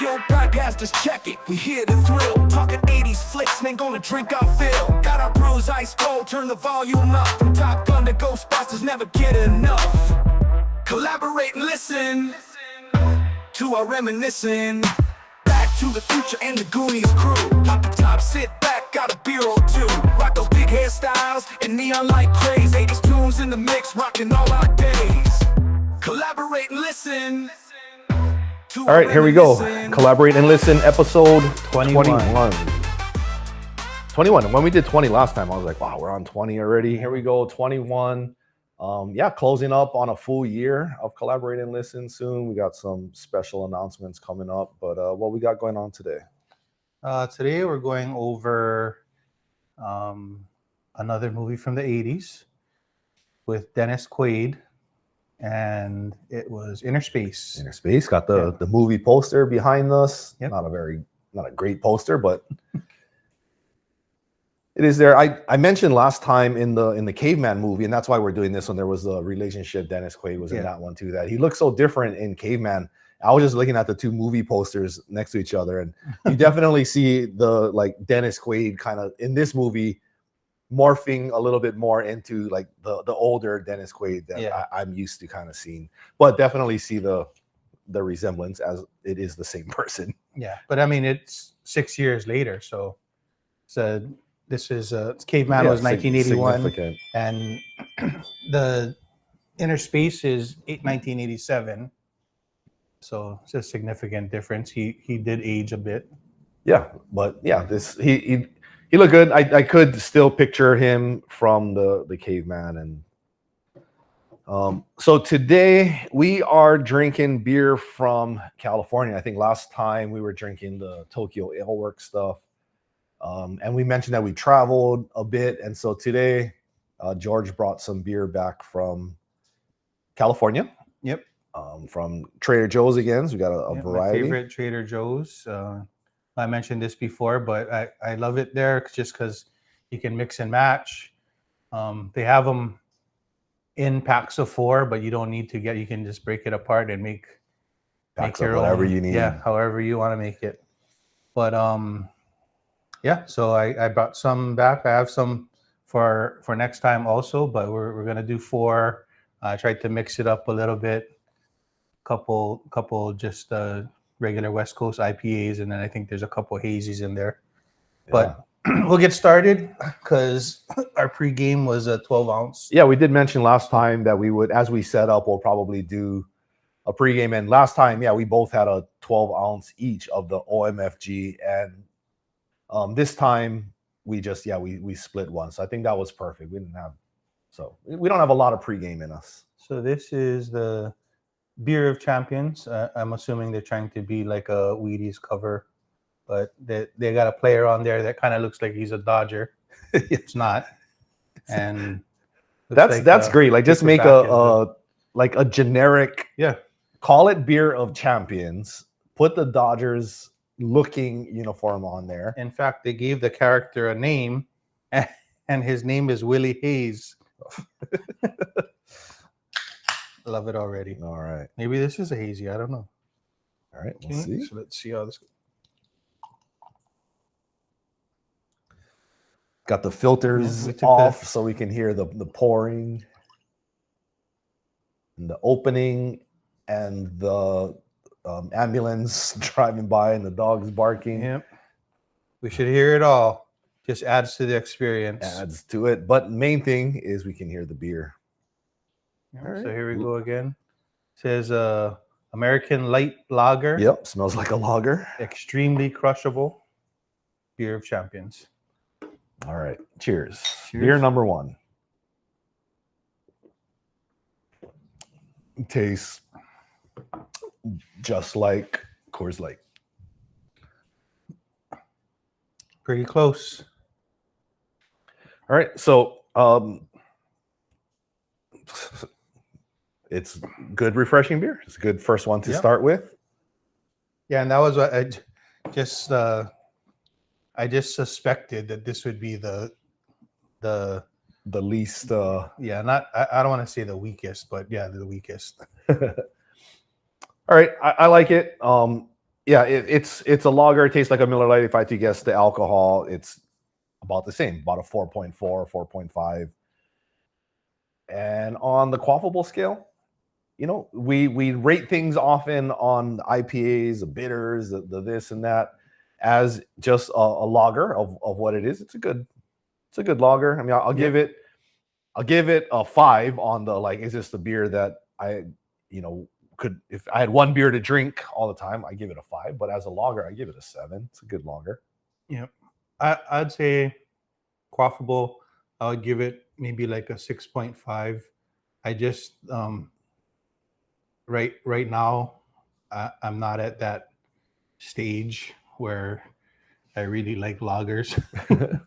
Yo, podcasters, check it, we here to thrill. Talking 80s flicks, and ain't gonna drink our fill. Got our brews ice cold, turn the volume up. From Top Gun to Ghostbusters, never get enough. Collaborate and listen to our reminiscing. Back to the Future and the Goonies crew. Pop the top, sit back, got a beer or two. Rock those big hairstyles and neon light craze. 80s tunes in the mix, rocking all our days. Collaborate and listen. All right, here we go. Collaborate and listen, episode 21. 21. When we did 20 last time, I was like, wow, we're on 20 already. Here we go, 21. Closing up on a full year of Collaborate and Listen soon. We got some special announcements coming up, but what we got going on today? Today we're going over another movie from the 80s with Dennis Quaid, and it was Innerspace. Innerspace, got the movie poster behind us. Yep. Not a great poster, but it is there. I mentioned last time in the Caveman movie, and that's why we're doing this one. There was a relationship. Dennis Quaid was in that one too. That he looked so different in Caveman. I was just looking at the two movie posters next to each other, and you definitely see the Dennis Quaid kind of in this movie morphing a little bit more into like the older Dennis Quaid that I'm used to kind of seeing, but definitely see the resemblance as it is the same person. Yeah, but I mean it's 6 years later, so this is Caveman was 1981, and the Innerspace is 1987. So it's a significant difference. He did age a bit. Yeah, but yeah, he looked good. I could still picture him from the Caveman. And so today we are drinking beer from California. I think last time we were drinking the Tokyo Ale Works stuff. And we mentioned that we traveled a bit. And so today George brought some beer back from California. Yep. From Trader Joe's again. So we got a variety. My favorite Trader Joe's. I mentioned this before, but I love it there just because you can mix and match. They have them in packs of 4, but you don't need to you can just break it apart and make your whatever own, you need. Yeah, however you want to make it. But so I brought some back. I have some for next time also, but we're gonna do 4. I tried to mix it up a little bit. Couple just regular West Coast IPAs, and then I think there's a couple hazies in there. Yeah. But we'll get started because our pregame was a 12 ounce. Yeah, we did mention last time that we would, as we set up, we'll probably do a pregame. And last time, we both had a 12 ounce each of the OMFG, and this time we just we split one. So I think that was perfect. We don't have a lot of pregame in us. So this is the Beer of Champions. I'm assuming they're trying to be like a Wheaties cover, but they got a player on there that kind of looks like he's a Dodger. It's not, and that's great. Like just make a generic. Yeah. Call it Beer of Champions. Put the Dodgers looking uniform on there. In fact, they gave the character a name, and his name is Willie Hayes. Love it already. All right. Maybe this is a hazy. I don't know. All right. We'll see. So let's see how this goes. Got the filters off so we can hear the pouring and the opening and the ambulance driving by and the dogs barking. Yep. We should hear it all. Just adds to the experience. Adds to it. But main thing is we can hear the beer. Right. So here we go again. It says American Light Lager. Yep, smells like a lager. Extremely crushable. Beer of Champions. All right, cheers. Beer number 1. Tastes just like Coors Light. Pretty close. All right, so it's good, refreshing beer. It's a good first one to start with. Yeah, and that was what I just suspected that this would be the least. I don't want to say the weakest, but the weakest. All right, I like it. Yeah, it's a lager. It tastes like a Miller Lite. If I had to guess the alcohol, it's about the same, about a 4.4, 4.5. And on the quaffable scale, you know, we rate things often on the IPAs, the bitters, the this and that, as just a lager of what it is. It's a good lager. I mean, I'll give it a 5 on the, like, is this the beer that I, you know, could, if I had one beer to drink all the time, I give it a 5. But as a lager, I give it a 7. It's a good lager. Yep. I'd say quaffable, I would give it maybe like a 6.5. I just right now I'm not at that stage where I really like lagers.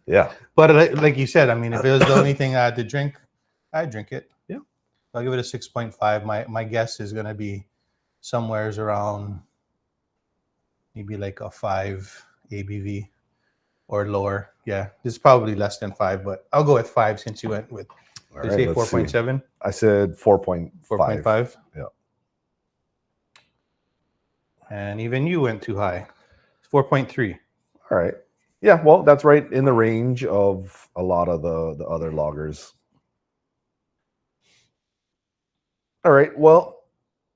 Yeah. But like you said, I mean, if it was the only thing I had to drink, I'd drink it. Yeah. I'll give it a 6.5. My guess is going to be somewheres around maybe like a 5 ABV or lower. Yeah, this is probably less than 5, but I'll go with 5 since you went with, did you say 4.7? I said 4.5. 4.5. Yeah. And even you went too high. It's 4.3. All right. Yeah, well, that's right in the range of a lot of the other lagers. All right. Well,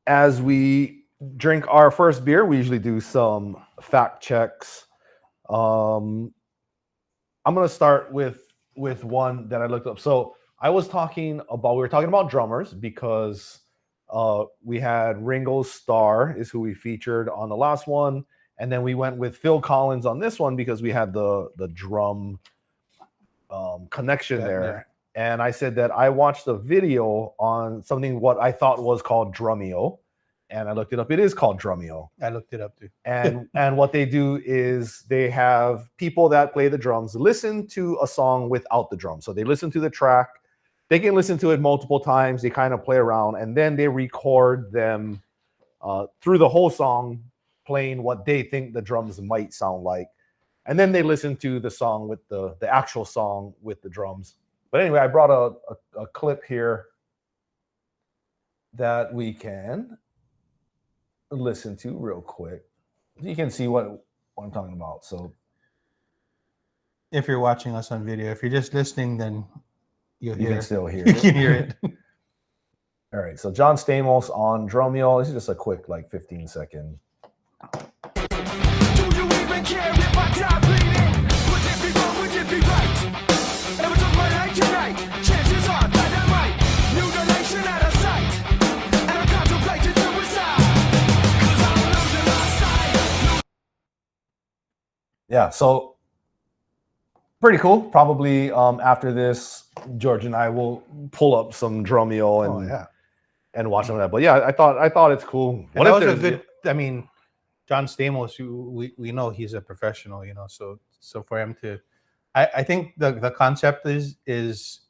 as we drink our first beer, we usually do some fact checks. I'm going to start with one that I looked up. So we were talking about drummers because we had Ringo Starr is who we featured on the last one. And then we went with Phil Collins on this one because we had the drum connection there. Yeah. And I said that I watched a video on something what I thought was called Drumeo. And I looked it up. It is called Drumeo. I looked it up too. And what they do is they have people that play the drums listen to a song without the drums. So they listen to the track. They can listen to it multiple times. They kind of play around. And then they record them through the whole song, playing what they think the drums might sound like. And then they listen to the song with the actual song with the drums. But anyway, I brought a clip here that we can listen to real quick. You can see what I'm talking about. So if you're watching us on video, if you're just listening, then you can still hear it. You can hear it. All right. So John Stamos on Drumeo. This is just a quick, like 15-second. Do you even care if I die bleeding? Would it be wrong? Would it be right? If it's a night tonight, chances are that I might mutilation out of sight. And I contemplate suicide. 'Cause I'm losing my sight. Yeah, so pretty cool. Probably after this, George and I will pull up some Drumeo and watch some of that. But yeah, I thought it's cool. That was a good. I mean, John Stamos, we know he's a professional, you know. So for him to, I think the concept is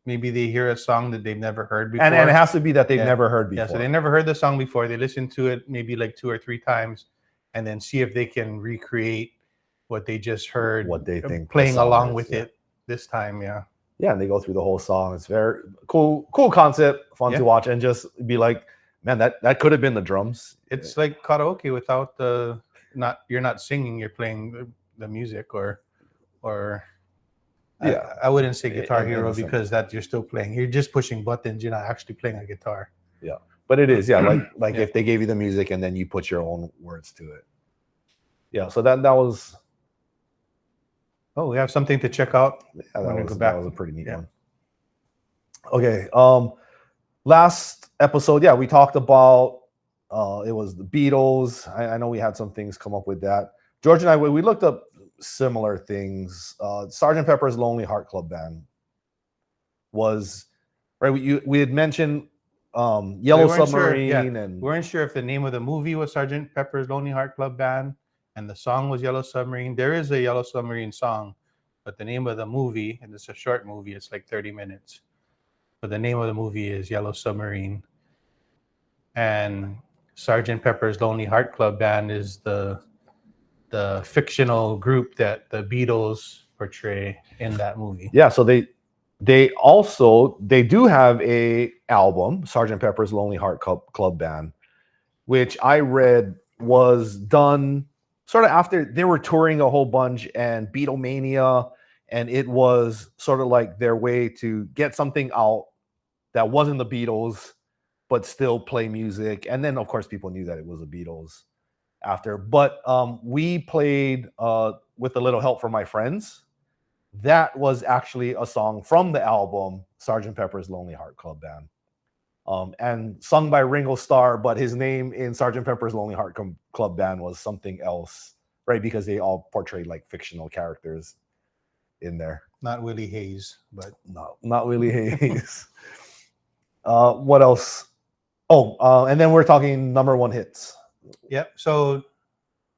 maybe they hear a song that they've never heard before, and it has to be that they've never heard before. Yeah, so they never heard the song before. They listen to it maybe like 2 or 3 times, and then see if they can recreate what they just heard, what they think playing along with it this time. Yeah, and they go through the whole song. It's very cool concept, fun to watch, and just be like, man, that could have been the drums. It's like karaoke without you're not singing, you're playing the music or I wouldn't say Guitar Hero because that you're still playing. You're just pushing buttons. You're not actually playing a guitar. Yeah, but it is. Yeah, like if they gave you the music and then you put your own words to it. Yeah, so that was. Oh, we have something to check out. Yeah, that was a pretty neat one. Okay. Last episode, we talked about it was the Beatles. I know we had some things come up with that. George and I, we looked up similar things. Sgt. Pepper's Lonely Heart Club Band was right. We had mentioned Yellow Submarine, and we weren't sure if the name of the movie was Sgt. Pepper's Lonely Heart Club Band and the song was Yellow Submarine. There is a Yellow Submarine song, but the name of the movie, and it's a short movie, it's like 30 minutes. But the name of the movie is Yellow Submarine. And Sgt. Pepper's Lonely Heart Club Band is the fictional group that the Beatles portray in that movie. Yeah, so they do have a album, Sgt. Pepper's Lonely Heart Club Band, which I read was done sort of after they were touring a whole bunch and Beatlemania, and it was sort of like their way to get something out that wasn't the Beatles, but still play music. And then, of course, people knew that it was the Beatles after. But we played With a Little Help from My Friends. That was actually a song from the album Sgt. Pepper's Lonely Heart Club Band. And sung by Ringo Starr, but his name in Sgt. Pepper's Lonely Heart Club Band was something else, right? Because they all portrayed like fictional characters in there. Not Willie Hayes, but No, not Willie Hayes. What else? Oh, and then we're talking number one hits. Yep. So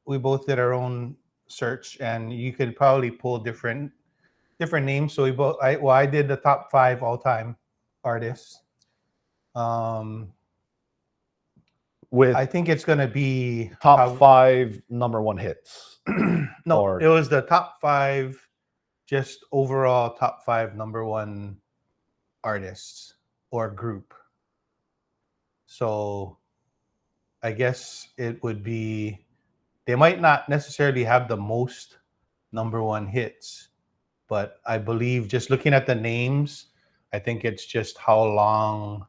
we both did our own search, and you could probably pull different names. So I did the top 5 all-time artists. With I think it's gonna be top 5 number one hits. No, it was the top 5, just overall top 5 number one artists or group. So I guess it would be, they might not necessarily have the most number one hits, but I believe just looking at the names, I think it's just how long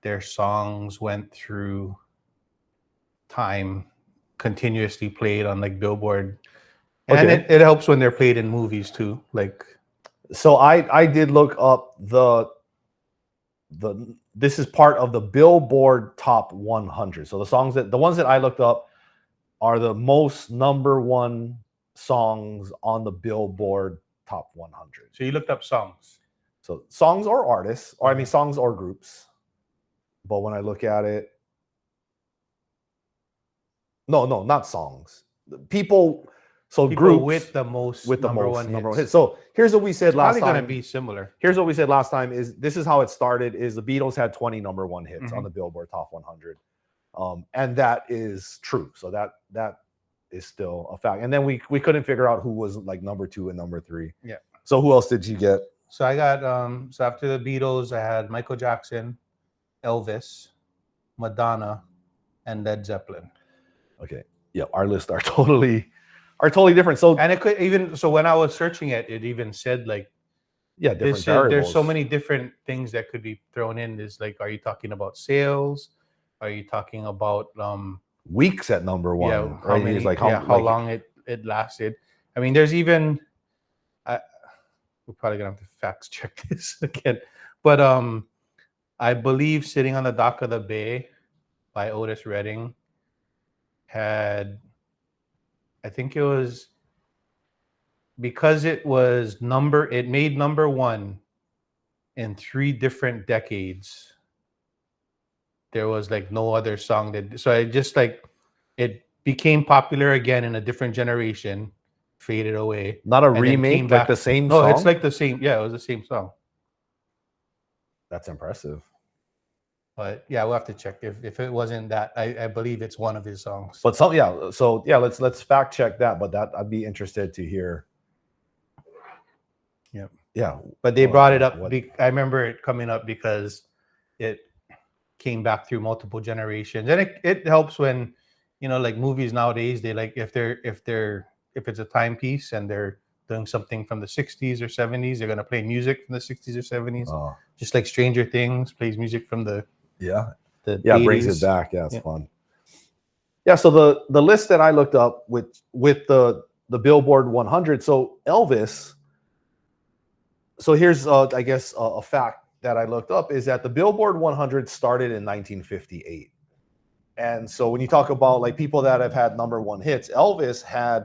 their songs went through time, continuously played on like Billboard. And Okay. it helps when they're played in movies too. Like, so I did look up the this is part of the Billboard Top 100. So the ones that I looked up are the most number one songs on the Billboard Top 100. so you looked up songs. So songs or artists, or I mean songs or groups. But when I look at it, no, not songs. People groups with the most number one one hits. hit. So here's what we said last Probably time. going to be similar. Here's what we said last time is this is how it started is the Beatles had 20 number one hits on the Billboard Top 100. And that is true. So that is still a fact. And then we couldn't figure out who was like number 2 and number 3. Yeah. So who else did you get? So I got so after the Beatles, I had Michael Jackson, Elvis, Madonna, and Led Zeppelin. Okay. Yeah, our lists are totally different. So And it could even, so when I was searching it even said like, yeah, different variables. there's so many different things that could be thrown in. Is like, are you talking about sales? Are you talking about weeks at number 1? Yeah, right? how many, how long it lasted. I mean, there's even we're probably gonna have to fact check this again, but I believe Sitting on the Dock of the Bay by Otis Redding had, I think it was because it made number 1 in 3 different decades. There was like no other song so I just like, it became popular again in a different generation, faded away. Not a remake, like the same song? No, it's like the same. Yeah, it was the same song. That's impressive. But yeah, we'll have to check if it wasn't that. I believe it's one of his songs. But let's fact check that. But that I'd be interested to hear. Yeah. Yeah. But they brought it up. I remember it coming up because it came back through multiple generations, and it helps when, like movies nowadays, they like if it's a timepiece and they're doing something from the 60s or 70s, they're going to play music from the 60s or 70s. Oh. Just like Stranger Things plays music from the 80s. Brings it back. Yeah, it's fun. Yeah, so the list that I looked up with the Billboard 100. So Elvis. So here's I guess a fact that I looked up is that the Billboard 100 started in 1958. And so when you talk about like people that have had number 1 hits, Elvis had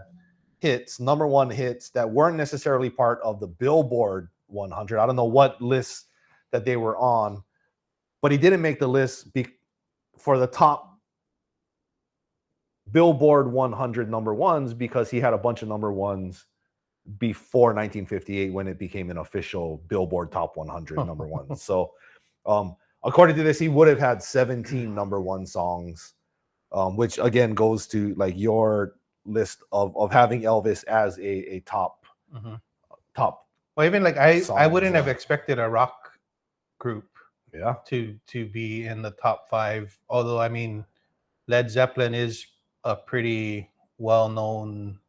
number 1 hits that weren't necessarily part of the Billboard 100. I don't know what lists that they were on, but he didn't make the list for the top Billboard 100 number 1s because he had a bunch of number 1s before 1958 when it became an official Billboard Top 100 number 1. So according to this, he would have had 17 number 1 songs, which again goes to like your list of having Elvis as a top top. Well, even like I wouldn't have expected a rock group to be in the top 5. Although I mean, Led Zeppelin is a pretty well-known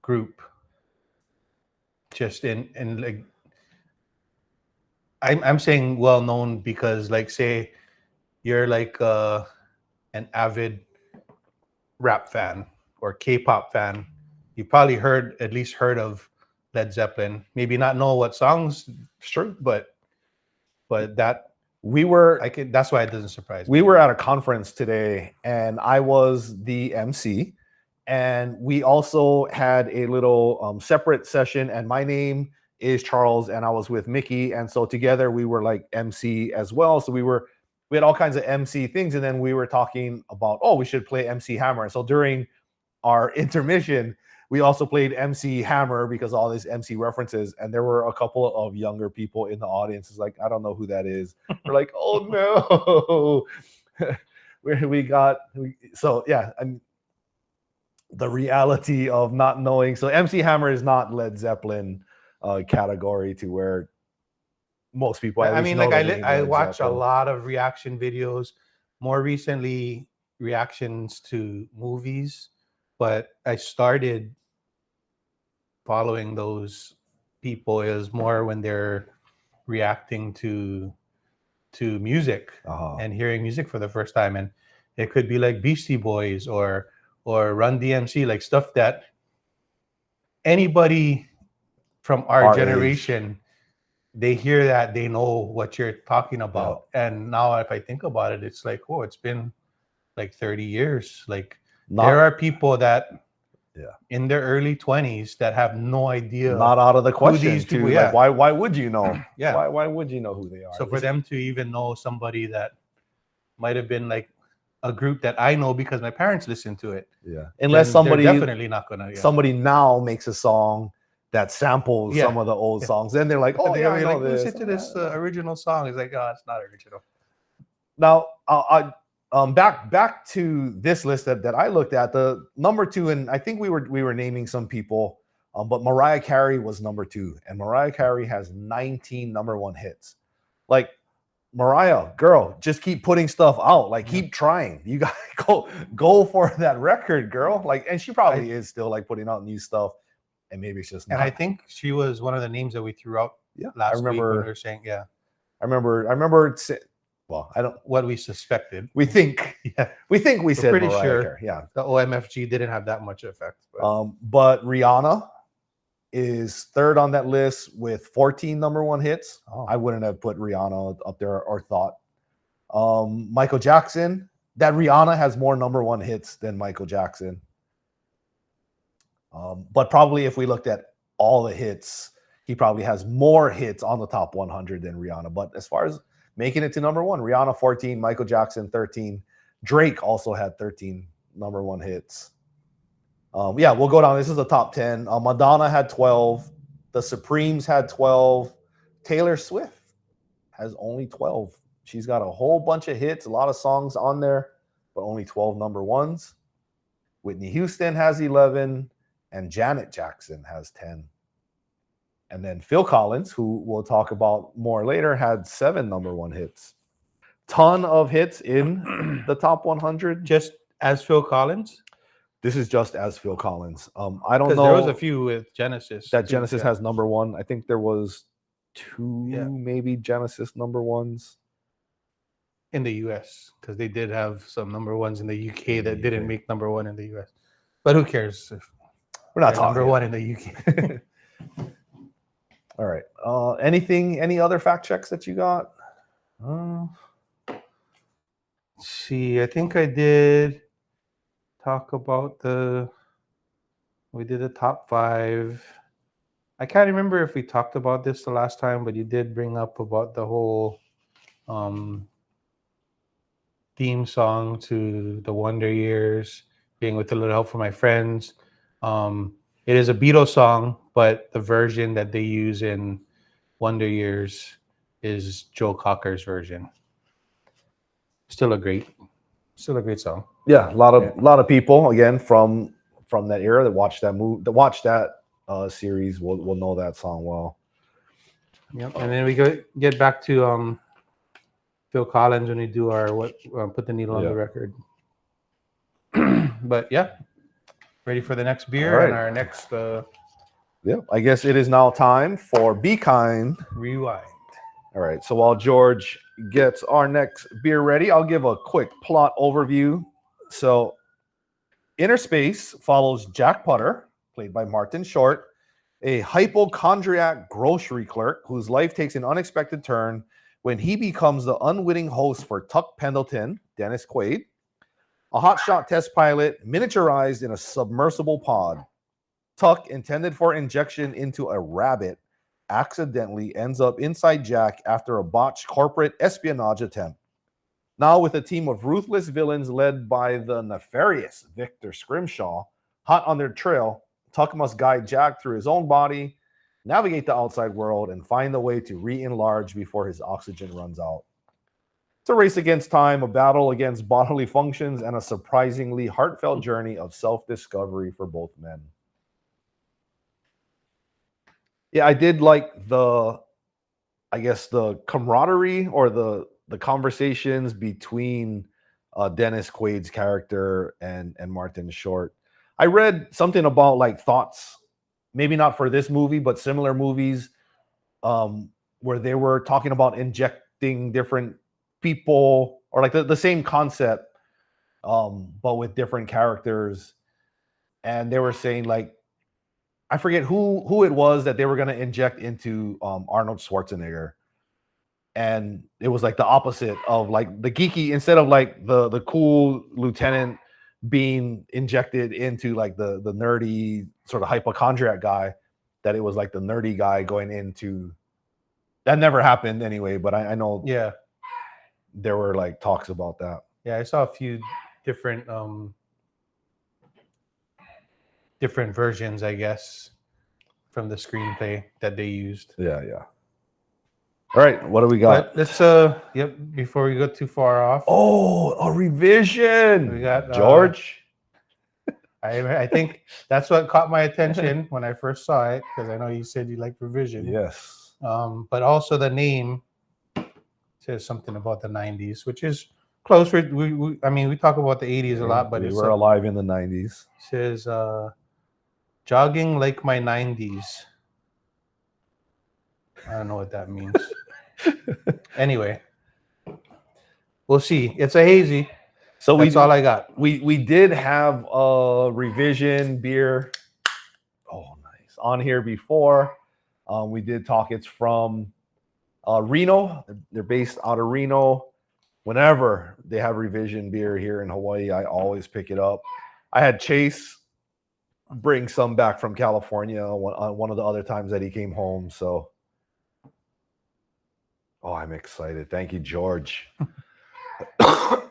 group. Just in like, I'm saying well-known because, like, say you're like an avid rap fan or K-pop fan, you probably at least heard of Led Zeppelin. Maybe not know what songs, It's true. but that We were that's why it doesn't surprise me. we were at a conference today, and I was the MC, and we also had a little separate session. And my name is Charles, and I was with Mickey, and so together we were like MC as well. So we had all kinds of MC things, and then we were talking about, oh, we should play MC Hammer. And so during our intermission, we also played MC Hammer because all these MC references, and there were a couple of younger people in the audience. It's like, I don't know who that is. We're like, oh no. So yeah, I mean, the reality of not knowing. So MC Hammer is not Led Zeppelin category to where most people. I mean, like I watch Zeppelin. a lot of reaction videos. More recently, reactions to movies, but I started following those people is more when they're reacting to music and hearing music for the first time, and it could be like Beastie Boys or Run DMC, like stuff that anybody from our generation age, they hear that, they know what you're talking about. Yeah. And now if I think about it, it's like, oh, it's been like 30 years. Like there are people that in their early 20s that have no idea. Not out of the question. These people, like, why would you know? Yeah. Why would you know who they are? So for them to even know somebody that might have been like a group that I know because my parents listened to it. Yeah. Unless somebody definitely not gonna. Yeah. Somebody now makes a song that samples some of the old songs, then they're like, oh yeah, I know like, this. Listen to this original song. It's like, oh, it's not original. Now, back to this list that I looked at, the number 2, and I think we were naming some people, but Mariah Carey was number 2, and Mariah Carey has 19 number 1 hits. Like, Mariah, girl, just keep putting stuff out. Like, keep trying. You gotta go for that record, girl. Like, and she probably is still like putting out new stuff, and maybe it's just not. And I think she was one of the names that we threw out last week when we were saying, I remember. Well, I don't. What we suspected. We think. We think we said pretty Mariah sure. Carey. Yeah. The OMFG didn't have that much effect. But Rihanna is 3rd on that list with 14 number 1 hits. I wouldn't have put Rihanna up there or thought. Michael Jackson. That Rihanna has more number 1 hits than Michael Jackson. But probably if we looked at all the hits, he probably has more hits on the top 100 than Rihanna. But as far as making it to number 1, Rihanna 14, Michael Jackson 13. Drake also had 13 number 1 hits. We'll go down. This is the top 10. Madonna had 12. The Supremes had 12. Taylor Swift has only 12. She's got a whole bunch of hits, a lot of songs on there, but only 12 number 1s. Whitney Houston has 11, and Janet Jackson has 10. And then Phil Collins, who we'll talk about more later, had 7 number 1 hits. Ton of hits in the top 100. Just as Phil Collins? This is just as Phil Collins. I don't know. There was a few with Genesis. That too, Genesis has number 1. I think there was 2 maybe Genesis number 1s. In the US, because they did have some number 1s in the UK that didn't make number 1 in the US. But who cares? If we're not talking number 1 in the UK. All right. Any other fact checks that you got? See, I think I did talk about we did the top 5. I can't remember if we talked about this the last time, but you did bring up about the whole theme song to the Wonder Years being With a Little Help from My Friends. It is a Beatles song, but the version that they use in Wonder Years is Joe Cocker's version. Still a great song. Yeah, a lot of people again from that era that watched that series will know that song well. Yep. And then we get back to Phil Collins when we do our put the needle on the record. But yeah, ready for the next beer All and right. our next Yeah, I guess it is now time for Be Kind. rewind. All right, so while George gets our next beer ready, I'll give a quick plot overview. So, Innerspace follows Jack Putter, played by Martin Short, a hypochondriac grocery clerk whose life takes an unexpected turn when he becomes the unwitting host for Tuck Pendleton, Dennis Quaid, a hotshot test pilot miniaturized in a submersible pod. Tuck, intended for injection into a rabbit, accidentally ends up inside Jack after a botched corporate espionage attempt. Now, with a team of ruthless villains led by the nefarious Victor Scrimshaw, hot on their trail, Tuck must guide Jack through his own body, navigate the outside world, and find the way to re-enlarge before his oxygen runs out. It's a race against time, a battle against bodily functions, and a surprisingly heartfelt journey of self-discovery for both men. Yeah, I did like the camaraderie or the conversations between Dennis Quaid's character and Martin Short. I read something about like thoughts, maybe not for this movie, but similar movies, where they were talking about injecting different people or like the same concept, but with different characters. And they were saying like, I forget who it was that they were going to inject into Arnold Schwarzenegger. And it was like the opposite of like the geeky, instead of like the cool lieutenant being injected into like the nerdy sort of hypochondriac guy, that it was like the nerdy guy going into. That never happened anyway, but I know Yeah, there were like talks about that. yeah, I saw a few different different versions, I guess, from the screenplay that they used. Yeah. All right, what do we got? But let's yep, before we go too far off. Oh, a revision. We got George. I think that's what caught my attention when I first saw it, because I know you said you liked revision. Yes. But also the name says something about the 90s, which is close. We talk about the 80s a lot, but we it's were alive in the 90s. says jogging like my 90s. I don't know what that means. Anyway, we'll see. It's a hazy. So That's all I got. We did have a revision beer. Oh, nice. On here before. We did talk. It's from Reno. They're based out of Reno. Whenever they have revision beer here in Hawaii, I always pick it up. I had Chase bring some back from California one of the other times that he came home. So, oh, I'm excited. Thank you, George. All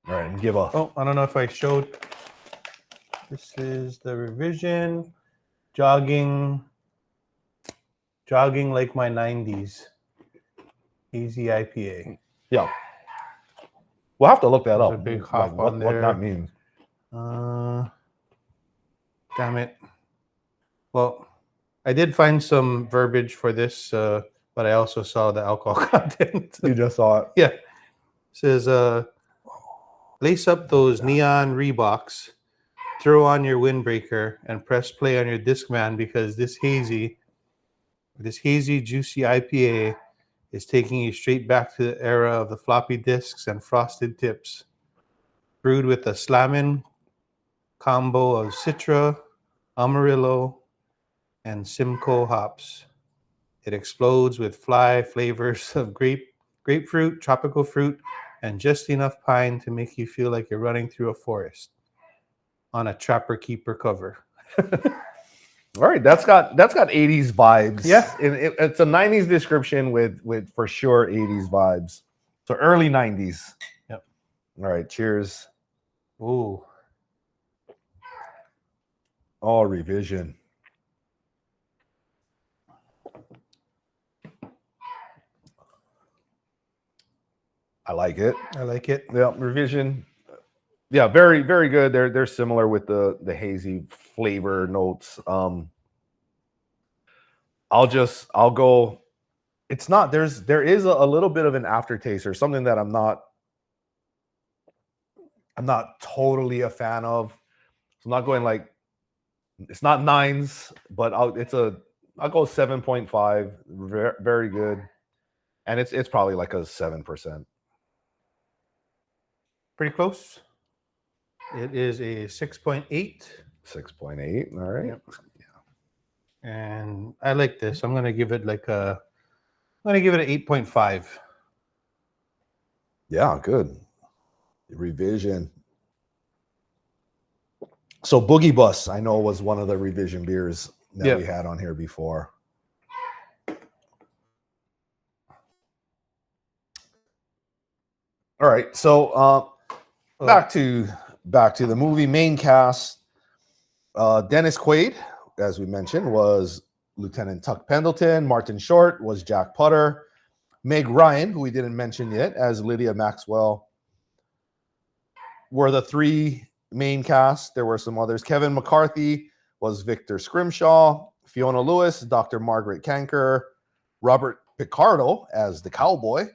right, and give a. Oh, I don't know if I showed. This is the revision. Jogging like my 90s. Easy IPA. Yeah. We'll have to look that There's up. a big like, hop what on there. that means. Damn it. Well, I did find some verbiage for this, but I also saw the alcohol content. You just saw it. Yeah. It says, lace up those neon Reeboks, throw on your windbreaker, and press play on your Discman, because this hazy juicy IPA is taking you straight back to the era of the floppy disks and frosted tips. Brewed with a slammin' combo of Citra, Amarillo, and Simcoe hops. It explodes with fly flavors of grapefruit, tropical fruit, and just enough pine to make you feel like you're running through a forest on a Trapper Keeper cover. All right, that's got 80s vibes. Yeah. It's a 90s description with for sure 80s vibes. So early 90s. Yep. All right, cheers. Ooh. Oh, revision. I like it. I like it. Yeah, revision. Yeah, very, very good. They're similar with the hazy flavor notes. I'll go. It's not, there is a little bit of an aftertaste or something that I'm not totally a fan of. I'm not going like, it's not 9s, but I'll go 7.5. Very, very good, and it's probably like a 7%. Pretty close. It is a 6.8. 6.8. All right. Yep. And I like this. I'm gonna give it an 8.5. Yeah, good. Revision. So Boogie Bus, I know, was one of the revision beers that we had on here before. All right, so back to the movie main cast. Dennis Quaid, as we mentioned, was Lieutenant Tuck Pendleton. Martin Short was Jack Putter. Meg Ryan, who we didn't mention yet, as Lydia Maxwell, were the 3 main cast. There were some others. Kevin McCarthy was Victor Scrimshaw. Fiona Lewis, Dr. Margaret Kanker. Robert Picardo as the cowboy.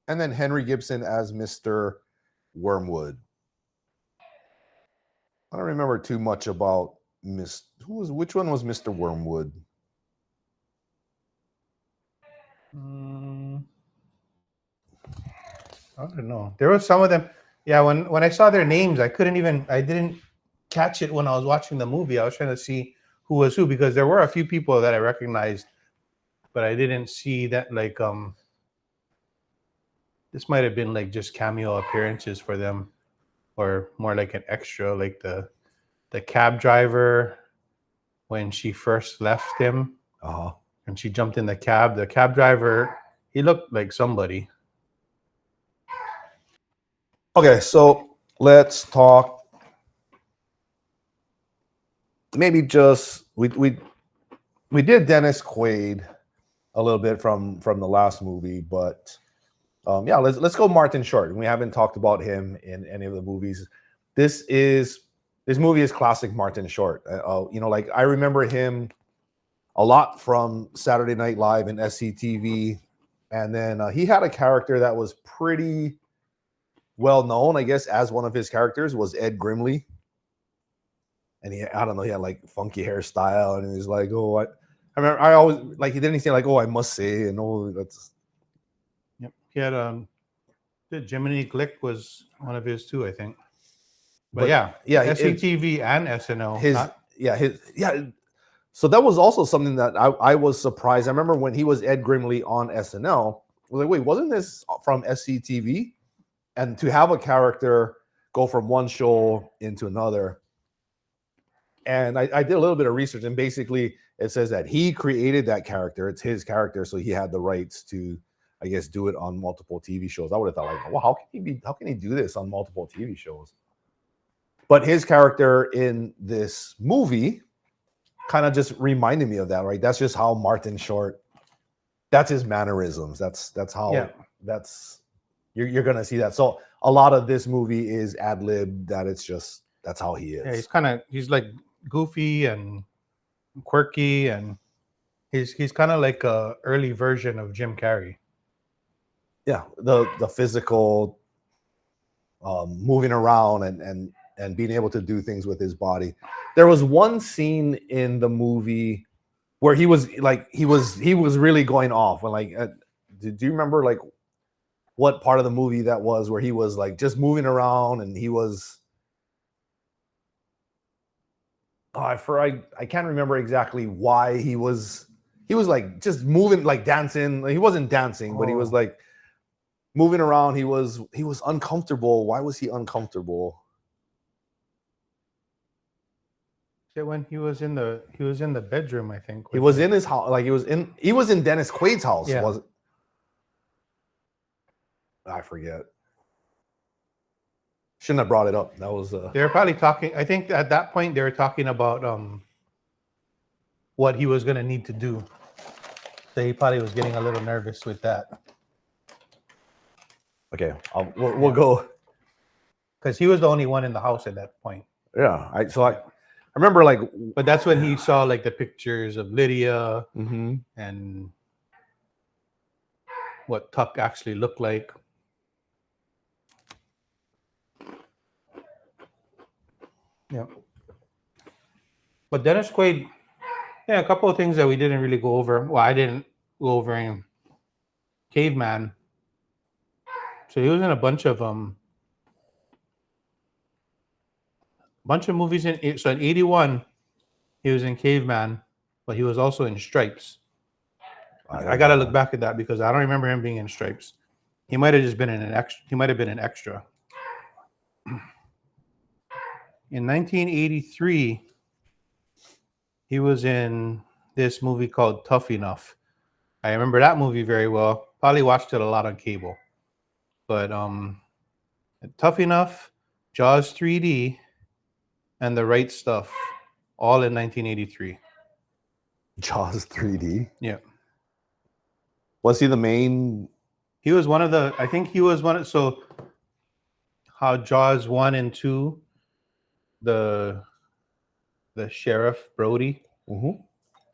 And then Henry Gibson as Mr. Wormwood. I don't remember too much about which one was Mr. Wormwood? I don't know. There was some of them. Yeah, when I saw their names, I didn't catch it when I was watching the movie. I was trying to see who was who, because there were a few people that I recognized, but I didn't see that, like, this might have been like just cameo appearances for them, or more like an extra, like the cab driver when she first left him. And she jumped in the cab. The cab driver, he looked like somebody. Okay, so let's talk. Maybe just we did Dennis Quaid a little bit from the last movie, but yeah, let's go Martin Short. We haven't talked about him in any of the movies. This movie is classic Martin Short. Like, I remember him a lot from Saturday Night Live and SCTV, and then he had a character that was pretty well known, I guess, as one of his characters was Ed Grimley. And he had like funky hairstyle, and he's like, oh, I remember, I always like, he didn't say like, oh, I must say, and oh, that's. Yep, he had Jiminy Glick was one of his too, I think. But yeah, SCTV and SNL. So that was also something that I was surprised. I remember when he was Ed Grimley on SNL, I was like, wait, wasn't this from SCTV? And to have a character go from one show into another. And I did a little bit of research, and basically it says that he created that character. It's his character, so he had the rights to, I guess, do it on multiple TV shows. I would have thought, like, well, how can he do this on multiple TV shows? But his character in this movie kind of just reminded me of that, right? That's just how Martin Short, that's his mannerisms. That's how you're gonna see that. So a lot of this movie is ad lib. That's how he is. Yeah, he's like goofy and quirky, and he's kind of like a early version of Jim Carrey. Yeah, the physical, moving around and being able to do things with his body. There was one scene in the movie where he was really going off. When like, do you remember like what part of the movie that was, where he was like just moving around and he was? I can't remember exactly why he was like just moving, like dancing. He wasn't dancing, but he was like moving around. He was uncomfortable. Why was he uncomfortable? When he was in the bedroom, I think. He was in his house, like he was in Dennis Quaid's house. Yeah. Was it? I forget. Shouldn't have brought it up. That was they were probably talking. I think at that point they were talking about what he was going to need to do. So he probably was getting a little nervous with that. Okay, we'll go, because he was the only one in the house at that point. Yeah, I remember like, but that's when he saw like the pictures of Lydia and what Tuck actually looked like. Yeah. But Dennis Quaid, yeah, a couple of things that we didn't really go over. Well, I didn't go over in Caveman. So he was in a bunch of movies in 81 he was in Caveman, but he was also in Stripes. I got to look back at that because I don't remember him being in Stripes. He might have just been in an extra. He might have been an extra. In 1983, he was in this movie called Tough Enough. I remember that movie very well. Probably watched it a lot on cable. But Tough Enough, Jaws 3D, and The Right Stuff, all in 1983. Jaws 3D. Yeah. Was he the main? He was one of the, I think he was one of, so how Jaws 1 and 2, the sheriff, Brody,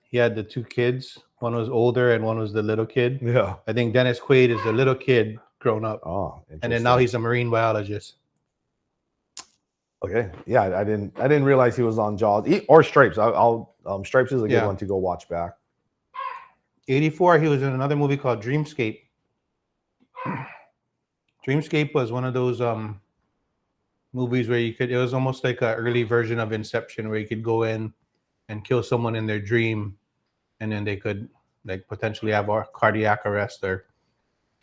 he had the two kids. One was older and one was the little kid. Yeah. I think Dennis Quaid is the little kid grown up. Oh, and then now he's a marine biologist. Okay. Yeah, I didn't realize he was on Jaws or Stripes. I'll Stripes is a good one to go watch back. 84, he was in another movie called Dreamscape. Dreamscape was one of those movies where it was almost like an early version of Inception where you could go in and kill someone in their dream and then they could like potentially have a cardiac arrest or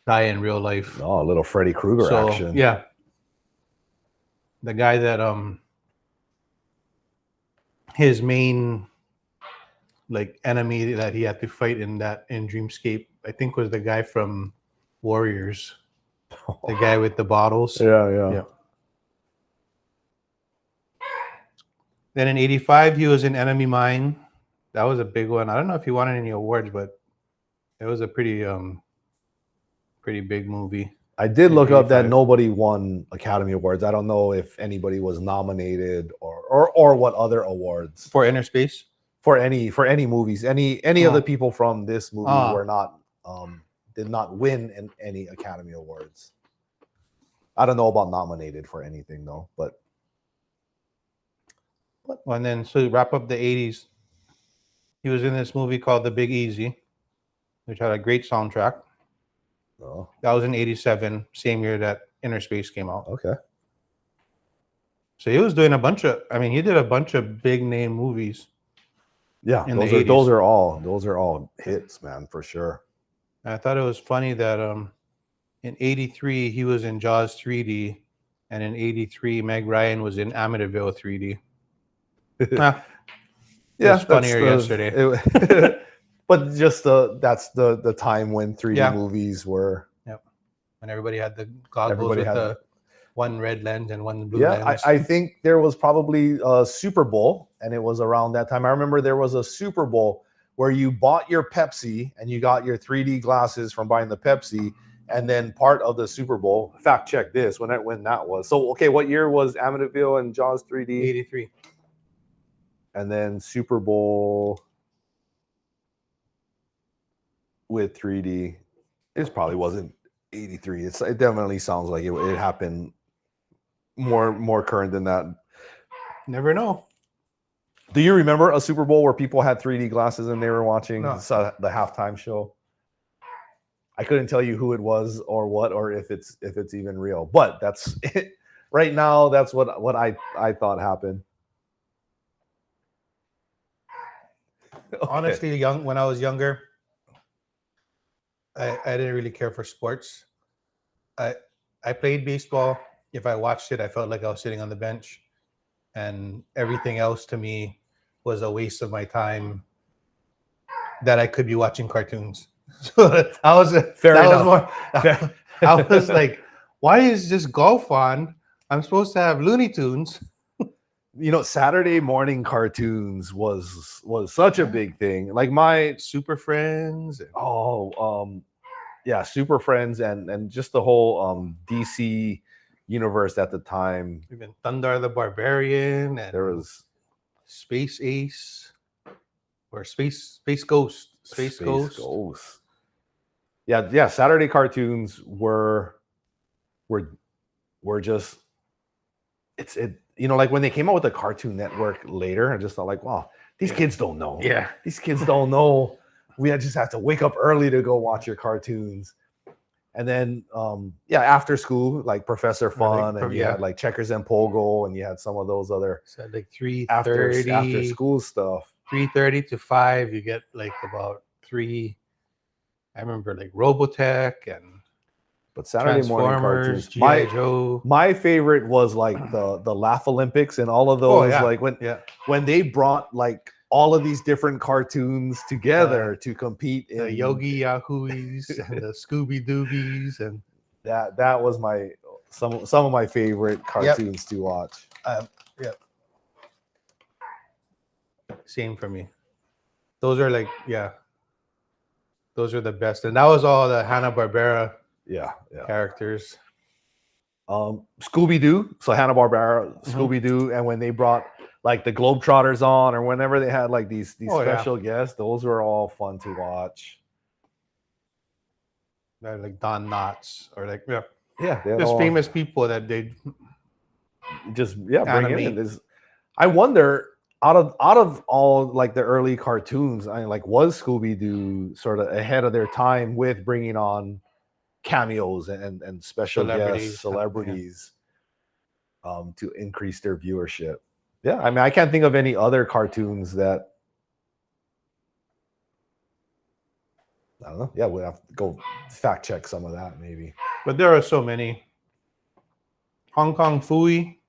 die in real life. Oh, a little Freddy Krueger action. Yeah. The guy that his main like enemy that he had to fight in Dreamscape, I think was the guy from Warriors. The guy with the bottles. Yeah. Then in 85, he was in Enemy Mine. That was a big one. I don't know if he won any awards, but it was a pretty big movie. I did look up that nobody won Academy Awards. I don't know if anybody was nominated or what other awards. For Innerspace? For any movies. Any of the people from this movie were not did not win in any Academy Awards. I don't know about nominated for anything though, but and then so to wrap up the 80s, he was in this movie called The Big Easy, which had a great soundtrack. Oh. That was in 87, same year that Innerspace came out. Okay. So he was doing he did a bunch of big name movies. Yeah, those are all hits, man, for sure. And I thought it was funny that in 83 he was in Jaws 3D, and in 83 Meg Ryan was in Amityville 3D. Yeah, it's funnier yesterday. But just that's the time when 3D movies were. Yep. When everybody had the goggles with the one red lens and one blue lens. I think there was probably a Super Bowl, and it was around that time. I remember there was a Super Bowl where you bought your Pepsi and you got your 3D glasses from buying the Pepsi, and then part of the Super Bowl. Fact check this when that was. So okay, what year was Amityville and Jaws 3D? 83. And then Super Bowl with 3D, it probably wasn't 83. It definitely sounds like it happened more current than that. Never know. Do you remember a Super Bowl where people had 3D glasses and they were watching the halftime show? I couldn't tell you who it was or what, or if it's even real. But that's it. Right now, that's what I thought happened. Okay. Honestly, when I was younger, I didn't really care for sports. I played baseball. If I watched it, I felt like I was sitting on the bench, and everything else to me was a waste of my time. That I could be watching cartoons. So I was I was like, why is this golf on? I'm supposed to have Looney Tunes. You know, Saturday morning cartoons was such a big thing. Like my Super Friends. Super Friends and just the whole DC universe at the time. Even Thunder the Barbarian, and there was Space Ace or Space Ghost. Space Ghost. Yeah. Saturday cartoons were just you know, like when they came out with the Cartoon Network later, I just thought like, wow, these kids don't know. Yeah. These kids don't know. We just have to wake up early to go watch your cartoons. And then, after school, like Professor Fun, and you had like Checkers and Pogo, and you had some of those other So like 3:30 after school stuff. 3:30 to 5, you get like about 3. I remember like Robotech and But Saturday morning cartoons, G.I. Joe. my favorite was like the Laugh Olympics and all of those. Like when they brought like all of these different cartoons together to compete in the Yogi Yahooies and the Scooby Doobies, and that was some of my favorite cartoons to watch. Same for me. Those are like those are the best, and that was all the Hanna-Barbera characters. Scooby-Doo, so Hanna-Barbera, Scooby-Doo, and when they brought like the Globetrotters on, or whenever they had like these special guests, those were all fun to watch. Like Don Knotts, or like just famous people that they just bring in. I wonder, out of all like the early cartoons, was Scooby-Doo sort of ahead of their time with bringing on cameos and special guests, celebrities, to increase their viewership? Yeah, I mean, I can't think of any other cartoons that. I don't know. Yeah, we'll have to go fact check some of that maybe. But there are so many. Hong Kong Phooey.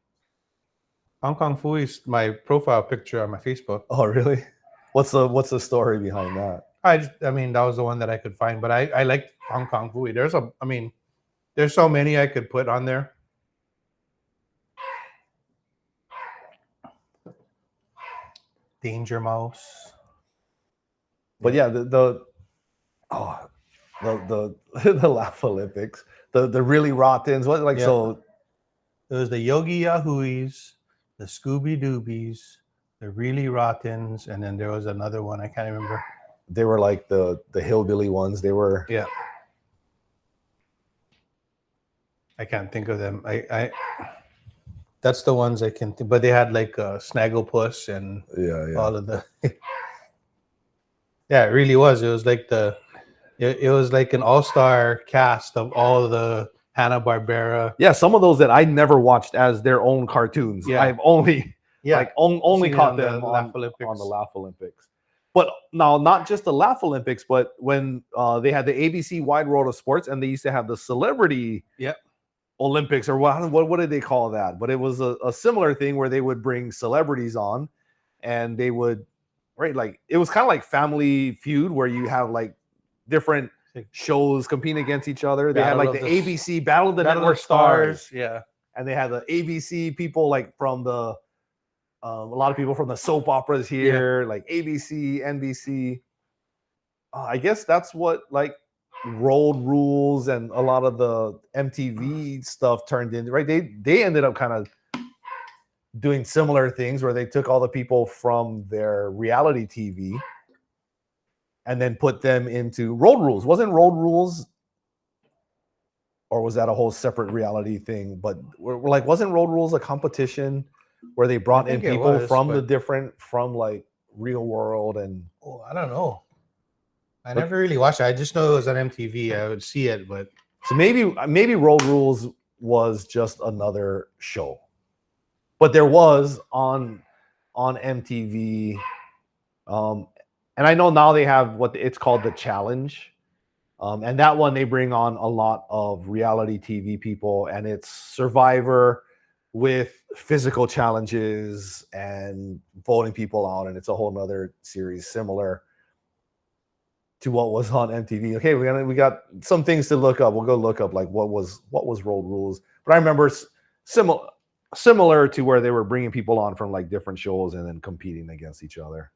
Hong Kong Phooey is my profile picture on my Facebook. Oh, really? What's the story behind that? I mean, that was the one that I could find, but I liked Hong Kong Phooey. There's so many I could put on there. Danger Mouse. But yeah, the Laugh Olympics, the really rottens. What so? It was the Yogi Yahooies, the Scooby Doobies, the really rottens, and then there was another one I can't remember. They were like the hillbilly ones. They were I can't think of them. I that's the ones I can think. But they had like Snagglepuss and all of the. Yeah, it really was. It was like it was like an all-star cast of all the Hanna-Barbera. Yeah, some of those that I never watched as their own cartoons. Yeah. I've only only caught them on the Laugh Olympics. But now, not just the Laugh Olympics, but when they had the ABC Wide World of Sports, and they used to have the Celebrity Olympics, or what did they call that? But it was a similar thing where they would bring celebrities on, and they would, like it was kind of like Family Feud, where you have like different shows competing against each other. They had like the ABC Battle of the Network Stars, and they had the ABC people like from the a lot of people from the soap operas here, like ABC, NBC. I guess that's what like Road Rules and a lot of the MTV stuff turned into, right? They ended up kind of doing similar things where they took all the people from their reality TV and then put them into Road Rules. Wasn't Road Rules, or was that a whole separate reality thing? But wasn't Road Rules a competition where they brought in people from like Real World and? Oh, I don't know. I never really watched it. I just know it was on MTV. I would see it, but so maybe Road Rules was just another show, but there was on MTV. And I know now they have what it's called the Challenge. And that one, they bring on a lot of reality TV people, and it's Survivor with physical challenges and voting people out. And it's a whole nother series similar to what was on MTV. Okay, we got some things to look up. We'll go look up like what was Road Rules. But I remember similar to where they were bringing people on from like different shows and then competing against each other.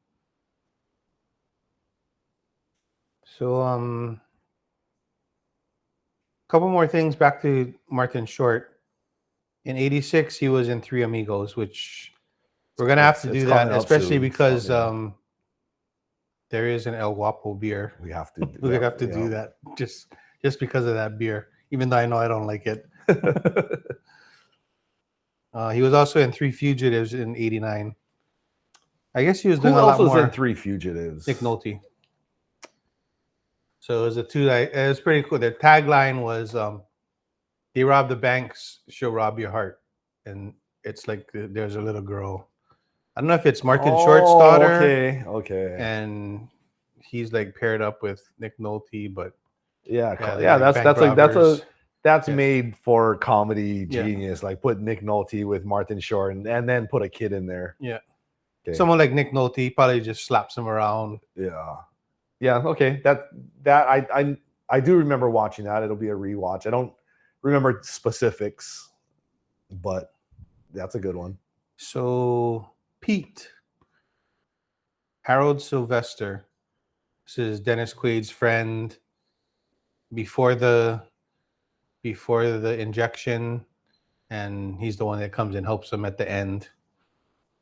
So, couple more things back to Martin Short. In '86, he was in Three Amigos, which we're gonna have to do that, especially because there is an El Guapo beer. We have to. We have to do that just because of that beer, even though I know I don't like it. He was also in Three Fugitives in '89. I guess he was doing Who a else lot was more. in Three Fugitives? Nick Nolte. So it was it was pretty cool. Their tagline was "They rob the banks, she'll rob your heart," and it's like there's a little girl. I don't know if it's Martin Short's daughter, Okay. and he's like paired up with Nick Nolte, but Yeah, they're like bank that's like robbers. that's Yeah. made for comedy Yeah. genius. Like put Nick Nolte with Martin Short and then put a kid in there. Yeah. Okay. Someone like Nick Nolte probably just slaps him around. Yeah. Yeah. Okay. I do remember watching that. It'll be a rewatch. I don't remember specifics, but that's a good one. So Pete, Harold Sylvester, this is Dennis Quaid's friend before the injection, and he's the one that comes and helps him at the end.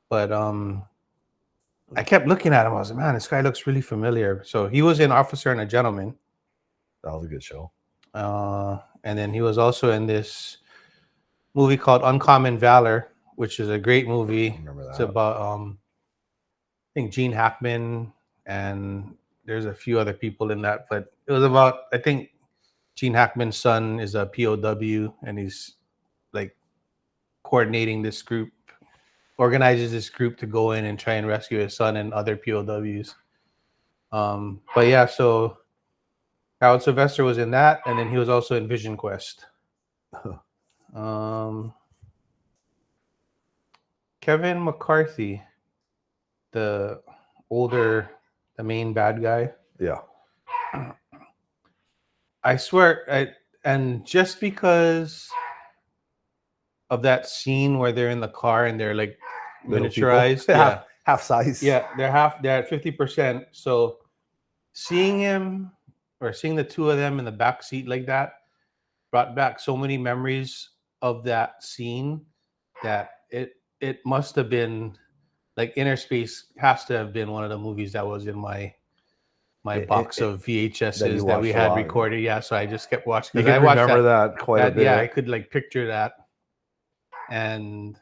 But I kept looking at him. I was like, man, this guy looks really familiar. So he was in Officer and a Gentleman. That was a good show. And then he was also in this movie called Uncommon Valor, which is a great movie. I remember that. It's about I think Gene Hackman, and there's a few other people in that, but it was about, I think Gene Hackman's son is a POW, and he's like coordinating this group, organizes this group to go in and try and rescue his son and other POWs. But yeah, so Harold Sylvester was in that, and then he was also in Vision Quest. Kevin McCarthy, the main bad guy. Yeah. I swear, and just because of that scene where they're in the car and they're like Little miniaturized, yeah, half size. yeah, they're at 50%. So seeing him or seeing the two of them in the back seat like that brought back so many memories of that scene that it must have been like Innerspace has to have been one of the movies that was in my box of VHSs that we had recorded. Yeah, so I just kept watching. You can remember that quite a bit. Yeah, I could like picture that, and